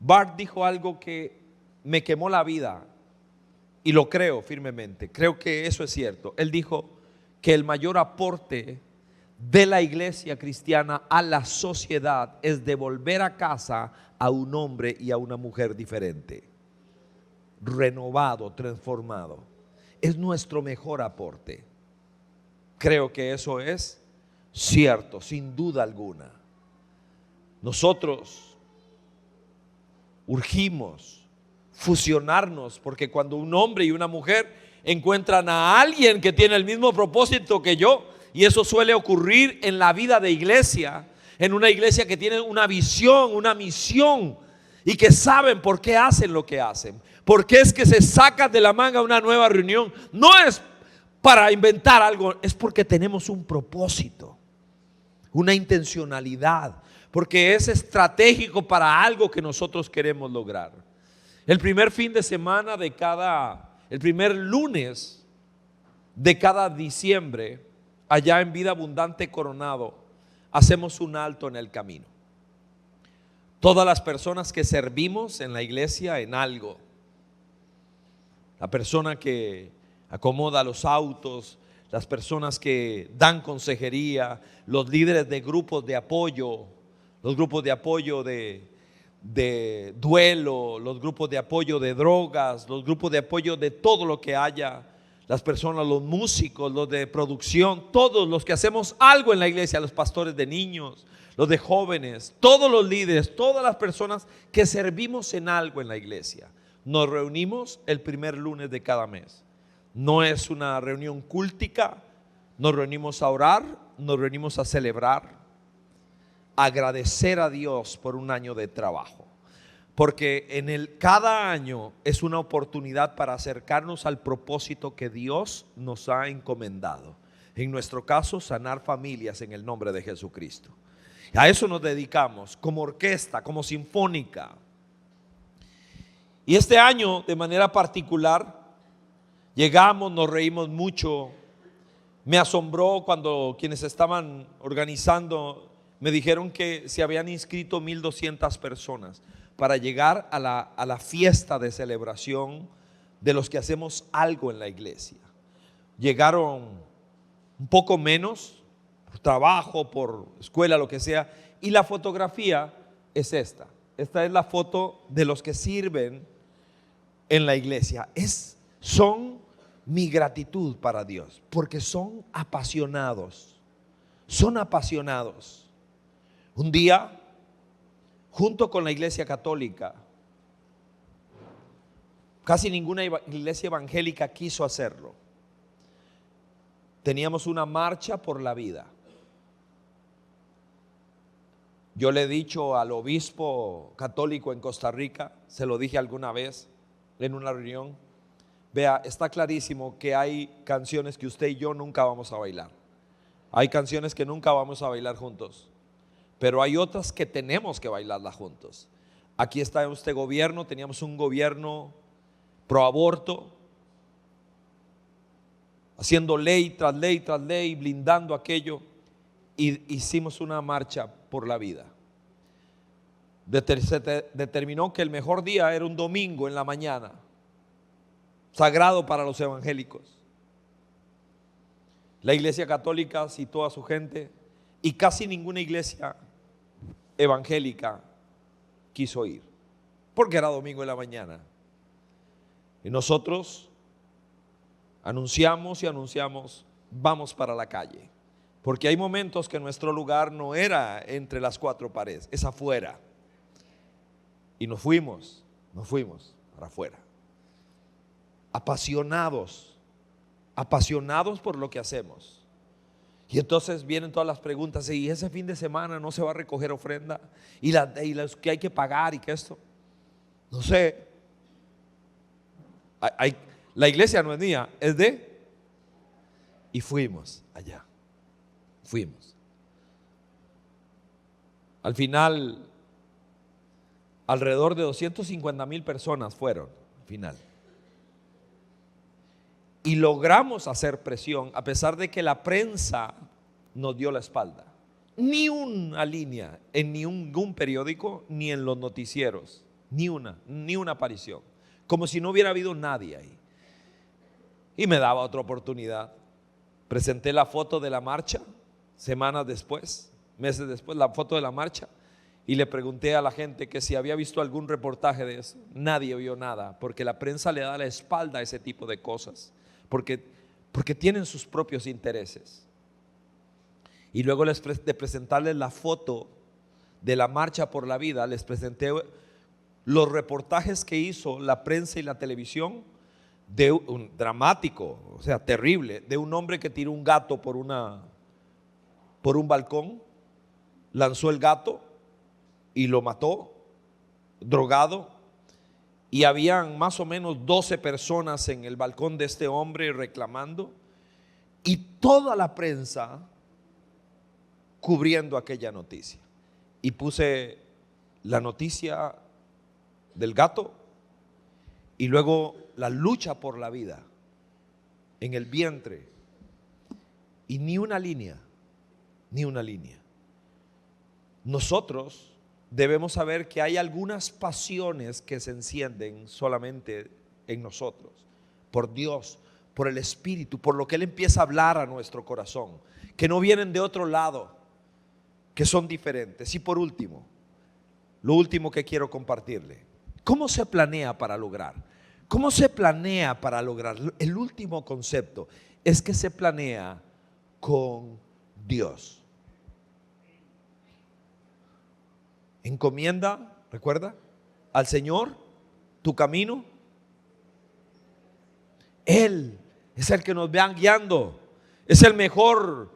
Barth dijo algo que me quemó la vida y lo creo firmemente. Creo que eso es cierto. Él dijo que el mayor aporte de la iglesia cristiana a la sociedad es devolver a casa a un hombre y a una mujer diferente, renovado, transformado. Es nuestro mejor aporte. Creo que eso es cierto, sin duda alguna. Nosotros urgimos fusionarnos, porque cuando un hombre y una mujer encuentran a alguien que tiene el mismo propósito que yo, y eso suele ocurrir en la vida de iglesia, en una iglesia que tiene una visión, una misión, y que saben por qué hacen lo que hacen, por qué es que se sacan de la manga una nueva reunión. No es para inventar algo, es porque tenemos un propósito, una intencionalidad, porque es estratégico para algo que nosotros queremos lograr. El primer fin de semana el primer lunes de cada diciembre, allá en Vida Abundante Coronado, hacemos un alto en el camino. Todas las personas que servimos en la iglesia en algo, la persona que acomoda los autos, las personas que dan consejería, los líderes de grupos de apoyo, los grupos de apoyo de duelo, los grupos de apoyo de drogas, los grupos de apoyo de todo lo que haya, las personas, los músicos, los de producción, todos los que hacemos algo en la iglesia, los pastores de niños, los de jóvenes, todos los líderes, todas las personas que servimos en algo en la iglesia, nos reunimos el primer lunes de cada mes. No es una reunión cúltica, nos reunimos a orar, nos reunimos a celebrar, agradecer a Dios por un año de trabajo, porque cada año es una oportunidad para acercarnos al propósito que Dios nos ha encomendado. En nuestro caso, sanar familias en el nombre de Jesucristo. A eso nos dedicamos como orquesta, como sinfónica. Y este año, de manera particular, Llegamos, nos reímos mucho. Me asombró cuando quienes estaban organizando me dijeron que se habían inscrito 1,200 personas para llegar a la fiesta de celebración de los que hacemos algo en la iglesia. Llegaron un poco menos, por trabajo, por escuela, lo que sea, y la fotografía es esta. Esta es la foto de los que sirven en la iglesia. Son mi gratitud para Dios, porque son apasionados. Son apasionados. Un día, junto con la iglesia católica, casi ninguna iglesia evangélica quiso hacerlo. Teníamos una marcha por la vida. Yo le he dicho al obispo católico en Costa Rica, se lo dije alguna vez en una reunión: vea, está clarísimo que hay canciones que usted y yo nunca vamos a bailar. Hay canciones que nunca vamos a bailar juntos, pero hay otras que tenemos que bailarlas juntos. Aquí está este gobierno, teníamos un gobierno pro aborto, haciendo ley tras ley tras ley, blindando aquello, y hicimos una marcha por la vida. Se determinó que el mejor día era un domingo en la mañana, sagrado para los evangélicos. La iglesia católica citó a su gente y casi ninguna iglesia evangélica quiso ir, porque era domingo en la mañana. Y nosotros anunciamos y anunciamos: vamos para la calle, porque hay momentos que nuestro lugar no era entre las cuatro paredes, es afuera. Y nos fuimos para afuera, apasionados por lo que hacemos. Y entonces vienen todas las preguntas: ¿y ese fin de semana no se va a recoger ofrenda? ¿Y las que hay que pagar y que esto? No sé. La iglesia no es mía, es de... Y fuimos allá. Fuimos. Al final, alrededor de 250,000 personas fueron al final. Y logramos hacer presión a pesar de que la prensa nos dio la espalda. Ni una línea en ningún periódico ni en los noticieros, ni una aparición, como si no hubiera habido nadie ahí. Y me daba otra oportunidad. Presenté la foto de la marcha semanas después, meses después, la foto de la marcha, y le pregunté a la gente que si había visto algún reportaje de eso. Nadie vio nada, porque la prensa le da la espalda a ese tipo de cosas, porque tienen sus propios intereses. Y luego de presentarles la foto de la marcha por la vida, les presenté los reportajes que hizo la prensa y la televisión de un dramático, o sea, terrible, de un hombre que tiró un gato por un balcón, lanzó el gato y lo mató, drogado, y habían más o menos 12 personas en el balcón de este hombre reclamando, y toda la prensa cubriendo aquella noticia. Y puse la noticia del gato y luego la lucha por la vida en el vientre, y ni una línea. Nosotros debemos saber que hay algunas pasiones que se encienden solamente en nosotros, por Dios, por el Espíritu, por lo que Él empieza a hablar a nuestro corazón, que no vienen de otro lado, que son diferentes. Y por último, lo último que quiero compartirle: ¿cómo se planea para lograr? ¿Cómo se planea para lograr? El último concepto es que se planea con Dios. Encomienda, recuerda, al Señor tu camino. Él es el que nos va guiando. Es el mejor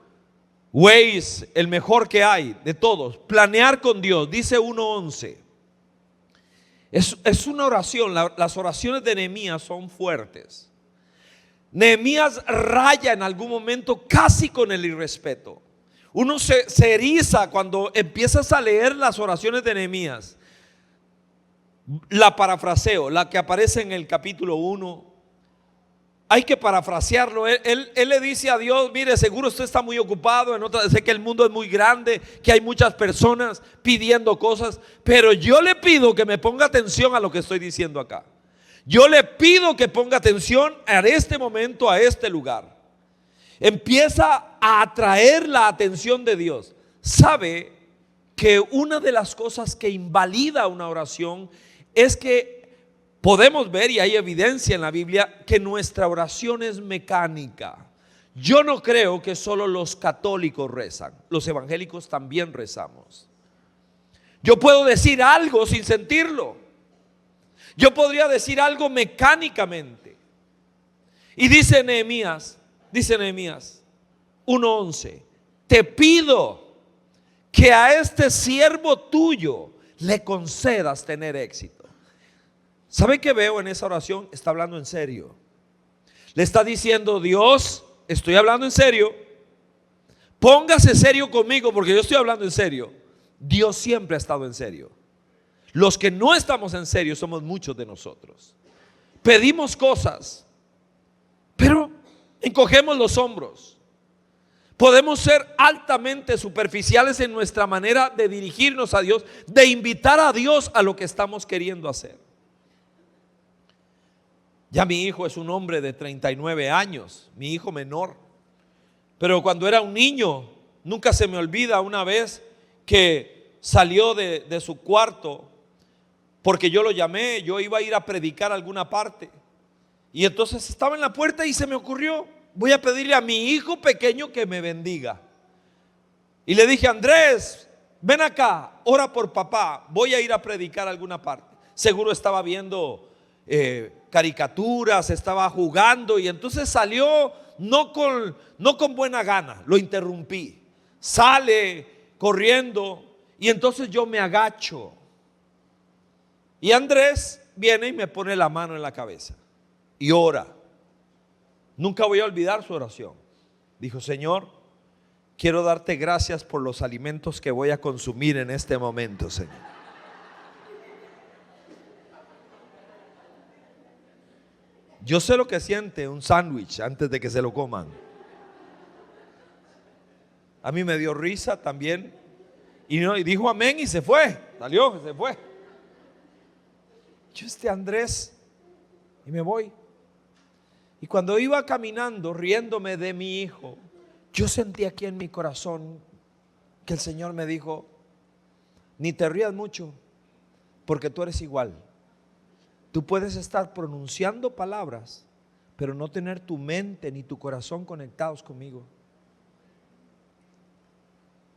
Waze, el mejor que hay de todos. Planear con Dios, dice 1:11. Es una oración. Las oraciones de Nehemías son fuertes. Nehemías raya en algún momento casi con el irrespeto. Uno se eriza cuando empiezas a leer las oraciones de Nehemías. La parafraseo, la que aparece en el capítulo 1. hay que parafrasearlo. Él le dice a Dios: mire, seguro usted está muy ocupado, sé que el mundo es muy grande, que hay muchas personas pidiendo cosas, pero yo le pido que me ponga atención a lo que estoy diciendo acá. Yo le pido que ponga atención a este momento, a este lugar. Empieza a atraer la atención de Dios. Sabe que una de las cosas que invalida una oración es que podemos ver, y hay evidencia en la Biblia, que nuestra oración es mecánica. Yo no creo que solo los católicos rezan, los evangélicos también rezamos. Yo puedo decir algo sin sentirlo. Yo podría decir algo mecánicamente. Y dice Nehemías 1:11: te pido que a este siervo tuyo le concedas tener éxito. ¿Sabe qué veo en esa oración? Está hablando en serio. Le está diciendo: Dios, estoy hablando en serio. Póngase serio conmigo porque yo estoy hablando en serio. Dios siempre ha estado en serio. Los que no estamos en serio somos muchos de nosotros. Pedimos cosas, pero encogemos los hombros. Podemos ser altamente superficiales en nuestra manera de dirigirnos a Dios, de invitar a Dios a lo que estamos queriendo hacer. Ya mi hijo es un hombre de 39 años, mi hijo menor. Pero cuando era un niño, nunca se me olvida una vez que salió de su cuarto, porque yo lo llamé, yo iba a ir a predicar a alguna parte. Y entonces estaba en la puerta y se me ocurrió: voy a pedirle a mi hijo pequeño que me bendiga. Y le dije: Andrés, ven acá, ora por papá, voy a ir a predicar a alguna parte. Seguro estaba viendo caricaturas, estaba jugando, y entonces salió no con buena gana. Lo interrumpí, sale corriendo, y entonces yo me agacho, y Andrés viene y me pone la mano en la cabeza y ora. Nunca voy a olvidar su oración. Dijo: Señor, quiero darte gracias por los alimentos que voy a consumir en este momento, Señor. Yo sé lo que siente un sándwich antes de que se lo coman. A mí me dio risa también. Y dijo amén y se fue. Salió, se fue. Yo Andrés, y me voy. Y cuando iba caminando riéndome de mi hijo, yo sentí aquí en mi corazón que el Señor me dijo: ni te rías mucho, porque tú eres igual. Tú puedes estar pronunciando palabras, pero no tener tu mente ni tu corazón conectados conmigo.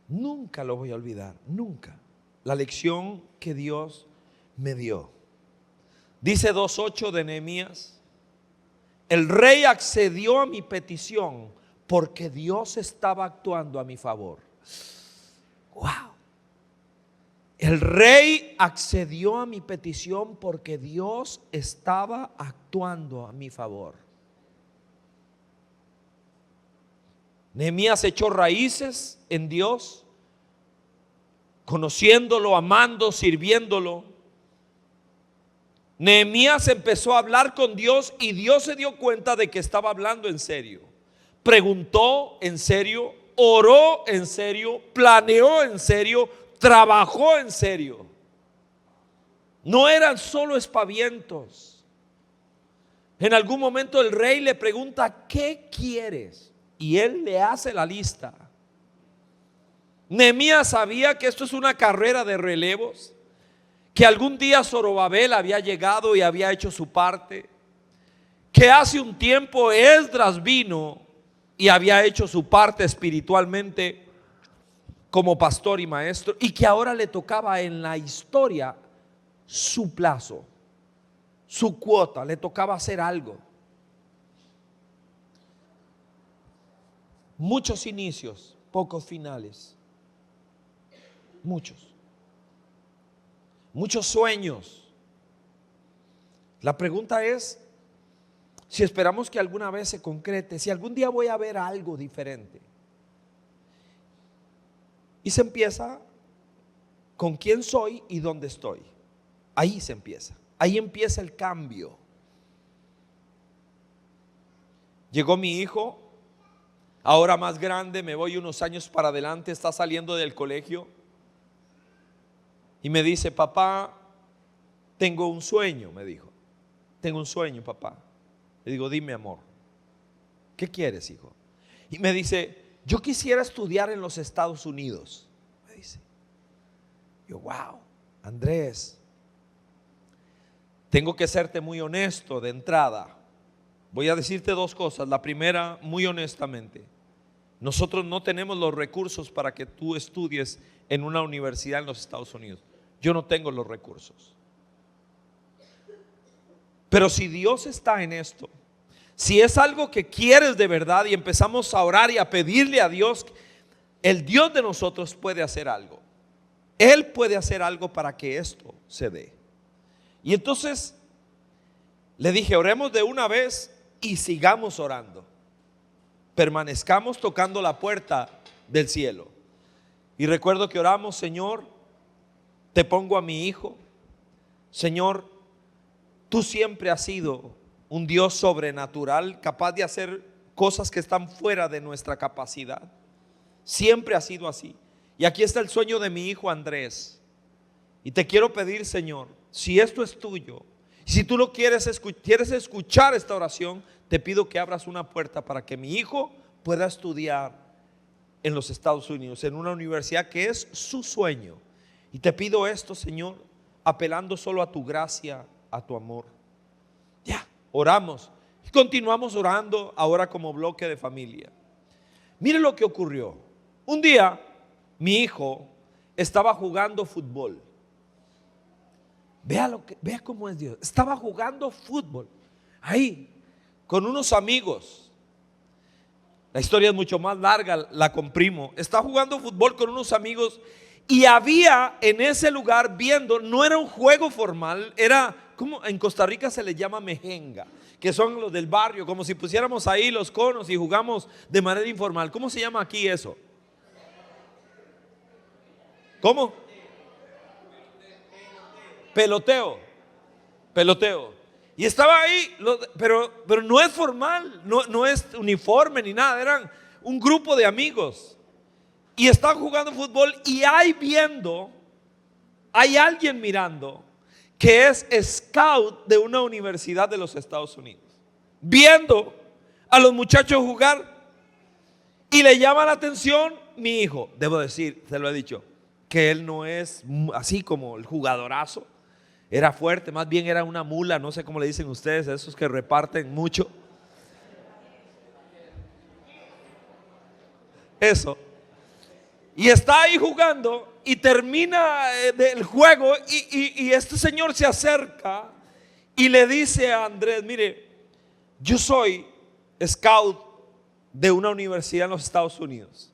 Nunca lo voy a olvidar, nunca. La lección que Dios me dio. Dice 2:8 de Nehemías: el rey accedió a mi petición porque Dios estaba actuando a mi favor. Wow. El rey accedió a mi petición porque Dios estaba actuando a mi favor. Nehemías echó raíces en Dios, conociéndolo, amando, sirviéndolo. Nehemías empezó a hablar con Dios y Dios se dio cuenta de que estaba hablando en serio. Preguntó en serio, oró en serio, planeó en serio, trabajó en serio. No eran solo espavientos. En algún momento el rey le pregunta: ¿qué quieres? Y él le hace la lista. Nehemías sabía que esto es una carrera de relevos, que algún día Zorobabel había llegado y había hecho su parte, que hace un tiempo Esdras vino y había hecho su parte espiritualmente como pastor y maestro, y que ahora le tocaba en la historia su plazo, su cuota, le tocaba hacer algo. Muchos inicios, pocos finales. Muchos sueños. La pregunta es si esperamos que alguna vez se concrete, si algún día voy a ver algo diferente. Y se empieza con quién soy y dónde estoy. Ahí se empieza. Ahí empieza el cambio. Llegó mi hijo, ahora más grande, me voy unos años para adelante, está saliendo del colegio y me dice: papá, tengo un sueño, me dijo. Tengo un sueño, papá. Le digo: dime, amor, ¿qué quieres, hijo? Y me dice: yo quisiera estudiar en los Estados Unidos. Me dice. Yo: wow, Andrés, tengo que serte muy honesto de entrada. Voy a decirte dos cosas. La primera, muy honestamente, nosotros no tenemos los recursos para que tú estudies en una universidad en los Estados Unidos. Yo no tengo los recursos. Pero si Dios está en esto, si es algo que quieres de verdad y empezamos a orar y a pedirle a Dios, el Dios de nosotros puede hacer algo. Él puede hacer algo para que esto se dé. Y entonces le dije: oremos de una vez y sigamos orando. Permanezcamos tocando la puerta del cielo. Y recuerdo que oramos: Señor, te pongo a mi hijo. Señor, tú siempre has sido un Dios sobrenatural, capaz de hacer cosas que están fuera de nuestra capacidad. Siempre ha sido así. Y aquí está el sueño de mi hijo Andrés. Y te quiero pedir, Señor, si esto es tuyo, si tú lo quieres escuchar esta oración, te pido que abras una puerta para que mi hijo pueda estudiar en los Estados Unidos, en una universidad que es su sueño. Y te pido esto, Señor, apelando solo a tu gracia, a tu amor. Ya, oramos y continuamos orando ahora como bloque de familia. Mire lo que ocurrió. Un día mi hijo estaba jugando fútbol. Vea cómo es Dios. Estaba jugando fútbol ahí con unos amigos. La historia es mucho más larga, la comprimo. Está jugando fútbol con unos amigos y había en ese lugar viendo, no era un juego formal, era como en Costa Rica se le llama mejenga, que son los del barrio, como si pusiéramos ahí los conos y jugamos de manera informal. ¿Cómo se llama aquí eso? ¿Cómo? Peloteo. Y estaba ahí, pero no es formal, no es uniforme ni nada, eran un grupo de amigos. Y están jugando fútbol y hay alguien mirando que es scout de una universidad de los Estados Unidos, viendo a los muchachos jugar y le llama la atención mi hijo. Debo decir, se lo he dicho, que él no es así como el jugadorazo. Era fuerte, más bien era una mula, no sé cómo le dicen ustedes, esos que reparten mucho. Eso. Y está ahí jugando y termina el juego y este señor se acerca y le dice a Andrés: mire, yo soy scout de una universidad en los Estados Unidos.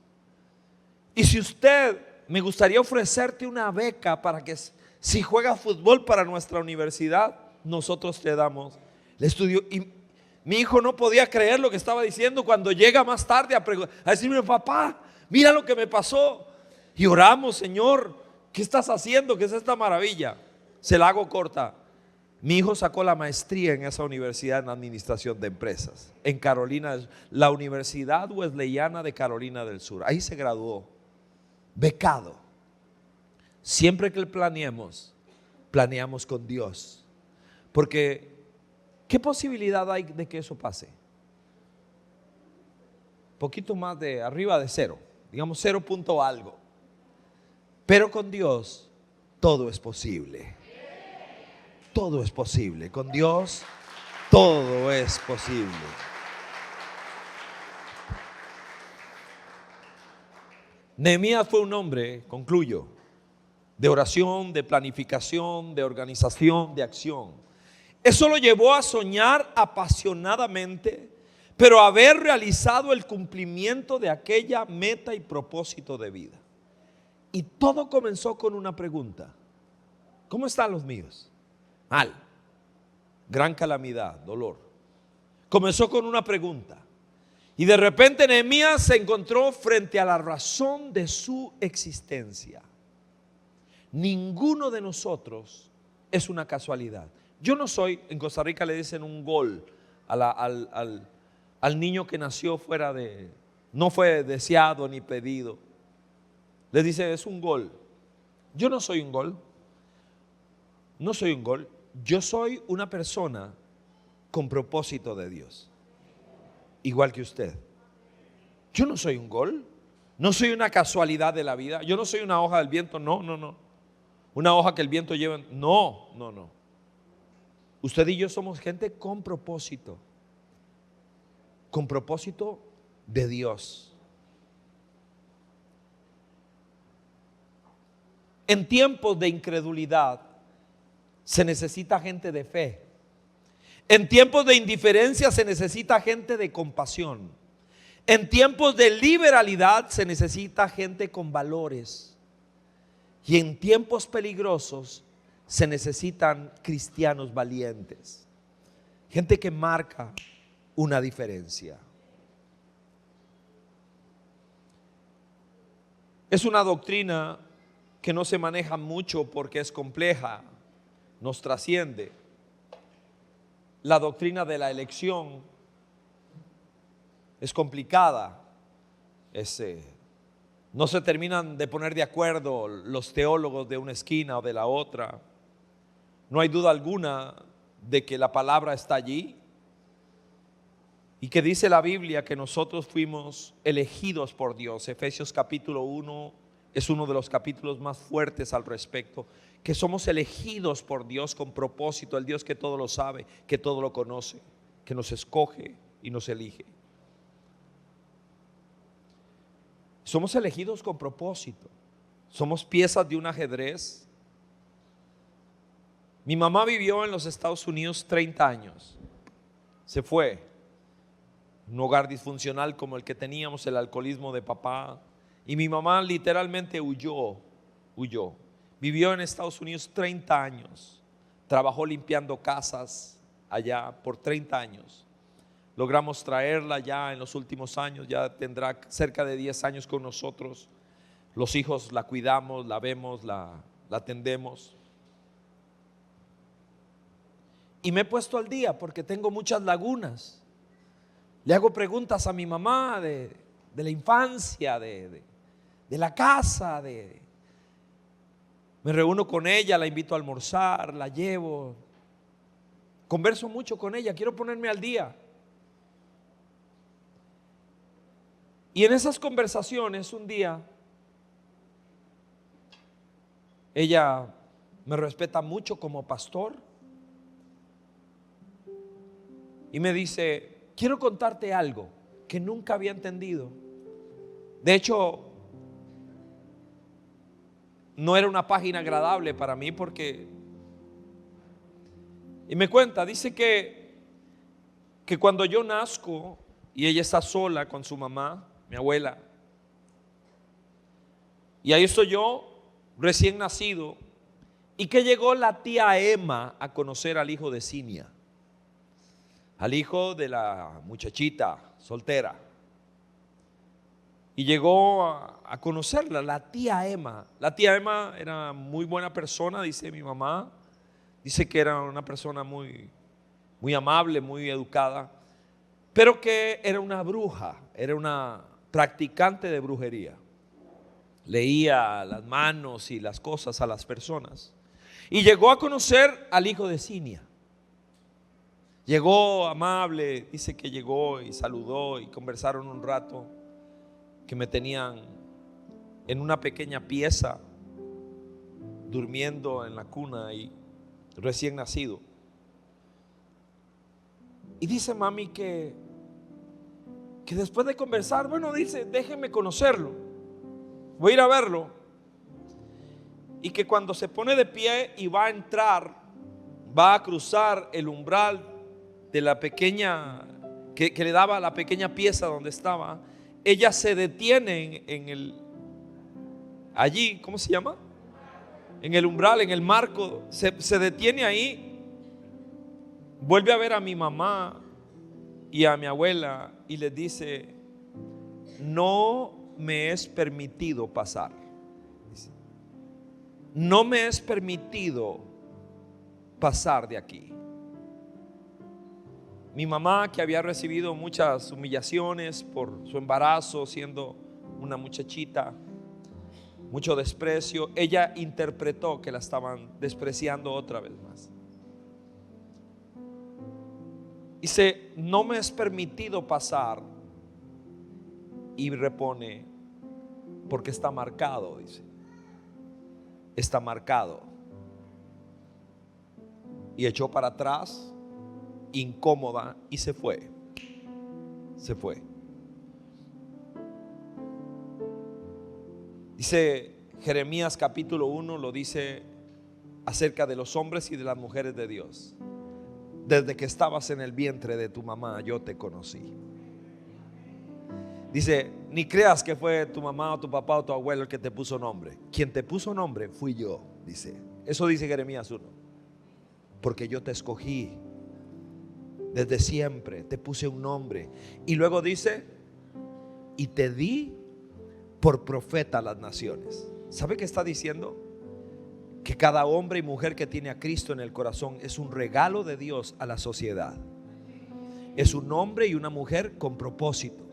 Y si usted, me gustaría ofrecerte una beca para que si juega fútbol para nuestra universidad, nosotros te damos el estudio. Y mi hijo no podía creer lo que estaba diciendo cuando llega más tarde a decirme: papá, mira lo que me pasó. Y oramos: Señor, ¿qué estás haciendo? ¿Qué es esta maravilla? Se la hago corta. Mi hijo sacó la maestría en esa universidad en administración de empresas, en Carolina, la Universidad Wesleyana de Carolina del Sur. Ahí se graduó, becado. Siempre que planeamos con Dios, porque ¿qué posibilidad hay de que eso pase? Poquito más de arriba de cero, digamos 0 punto algo. Pero con Dios todo es posible. Todo es posible. Con Dios todo es posible. Nehemías fue un hombre, concluyo, de oración, de planificación, de organización, de acción. Eso lo llevó a soñar apasionadamente, pero a haber realizado el cumplimiento de aquella meta y propósito de vida. Y todo comenzó con una pregunta: ¿cómo están los míos? Mal, gran calamidad, dolor. Comenzó con una pregunta. Y de repente Nehemías se encontró frente a la razón de su existencia. Ninguno de nosotros es una casualidad. Yo no soy, en Costa Rica le dicen un gol al al niño que nació no fue deseado ni pedido. Le dice, es un gol. Yo no soy un gol. No soy un gol. Yo soy una persona con propósito de Dios. Igual que usted. Yo no soy un gol. No soy una casualidad de la vida. Yo no soy una hoja del viento. No. Una hoja que el viento lleva. No. Usted y yo somos gente con propósito. Con propósito de Dios. En tiempos de incredulidad se necesita gente de fe. En tiempos de indiferencia se necesita gente de compasión. En tiempos de liberalidad se necesita gente con valores. Y en tiempos peligrosos se necesitan cristianos valientes. Gente que marca una diferencia. Es una doctrina que no se maneja mucho porque es compleja, nos trasciende. La doctrina de la elección es complicada, no se terminan de poner de acuerdo los teólogos de una esquina o de la otra. No hay duda alguna de que la palabra está allí y que dice la Biblia que nosotros fuimos elegidos por Dios. Efesios capítulo 1 es uno de los capítulos más fuertes al respecto, que somos elegidos por Dios con propósito, el Dios que todo lo sabe, que todo lo conoce, que nos escoge y nos elige. Somos elegidos con propósito, somos piezas de un ajedrez. Mi mamá vivió en los Estados Unidos 30 años, se fue, un hogar disfuncional como el que teníamos, el alcoholismo de papá. Y mi mamá literalmente huyó. Vivió en Estados Unidos 30 años. Trabajó limpiando casas allá por 30 años. Logramos traerla ya en los últimos años. Ya tendrá cerca de 10 años con nosotros. Los hijos la cuidamos, la vemos, la atendemos. Y me he puesto al día porque tengo muchas lagunas. Le hago preguntas a mi mamá de la infancia, de la casa, me reúno con ella, la invito a almorzar, la llevo, converso mucho con ella, quiero ponerme al día. Y en esas conversaciones un día, ella me respeta mucho como pastor y me dice, quiero contarte algo que nunca había entendido. De hecho, no era una página agradable para mí porque, y me cuenta, dice que cuando yo nazco y ella está sola con su mamá, mi abuela, y ahí estoy yo recién nacido, y que llegó la tía Emma a conocer al hijo de Cinia, al hijo de la muchachita soltera. Y llegó a conocerla, la tía Emma. La tía Emma era muy buena persona, dice mi mamá. Dice que era una persona muy amable, muy educada, pero que era una bruja, era una practicante de brujería. Leía las manos y las cosas a las personas. Y llegó a conocer al hijo de Cinia. Llegó amable, dice que llegó y saludó y conversaron un rato, que me tenían en una pequeña pieza, durmiendo en la cuna y recién nacido. Y dice mami que después de conversar, bueno, dice, déjenme conocerlo, voy a ir a verlo. Y que cuando se pone de pie y va a entrar, va a cruzar el umbral de la pequeña, que le daba la pequeña pieza donde estaba, ella se detiene allí, ¿cómo se llama? En el umbral, en el marco, se detiene ahí, vuelve a ver a mi mamá y a mi abuela y les dice, no me es permitido pasar. No me es permitido pasar de aquí. Mi mamá, que había recibido muchas humillaciones por su embarazo, siendo una muchachita, mucho desprecio, ella interpretó que la estaban despreciando otra vez más. Dice, no me es permitido pasar. Y repone, porque está marcado, dice. Está marcado. Y echó para atrás, incómoda, y se fue. Se fue. Dice Jeremías capítulo 1, lo dice acerca de los hombres y de las mujeres de Dios. Desde que estabas en el vientre de tu mamá, yo te conocí. Dice, ni creas que fue tu mamá o tu papá o tu abuelo el que te puso nombre. Quien te puso nombre fui yo, dice. Eso dice Jeremías 1. Porque yo te escogí desde siempre, te puse un nombre. Y luego dice, y te di por profeta a las naciones. ¿Sabe qué está diciendo? Que cada hombre y mujer que tiene a Cristo en el corazón es un regalo de Dios a la sociedad. Es un hombre y una mujer con propósito,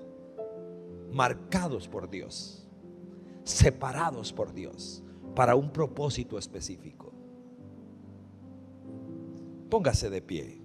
marcados por Dios, separados por Dios para un propósito específico. Póngase de pie.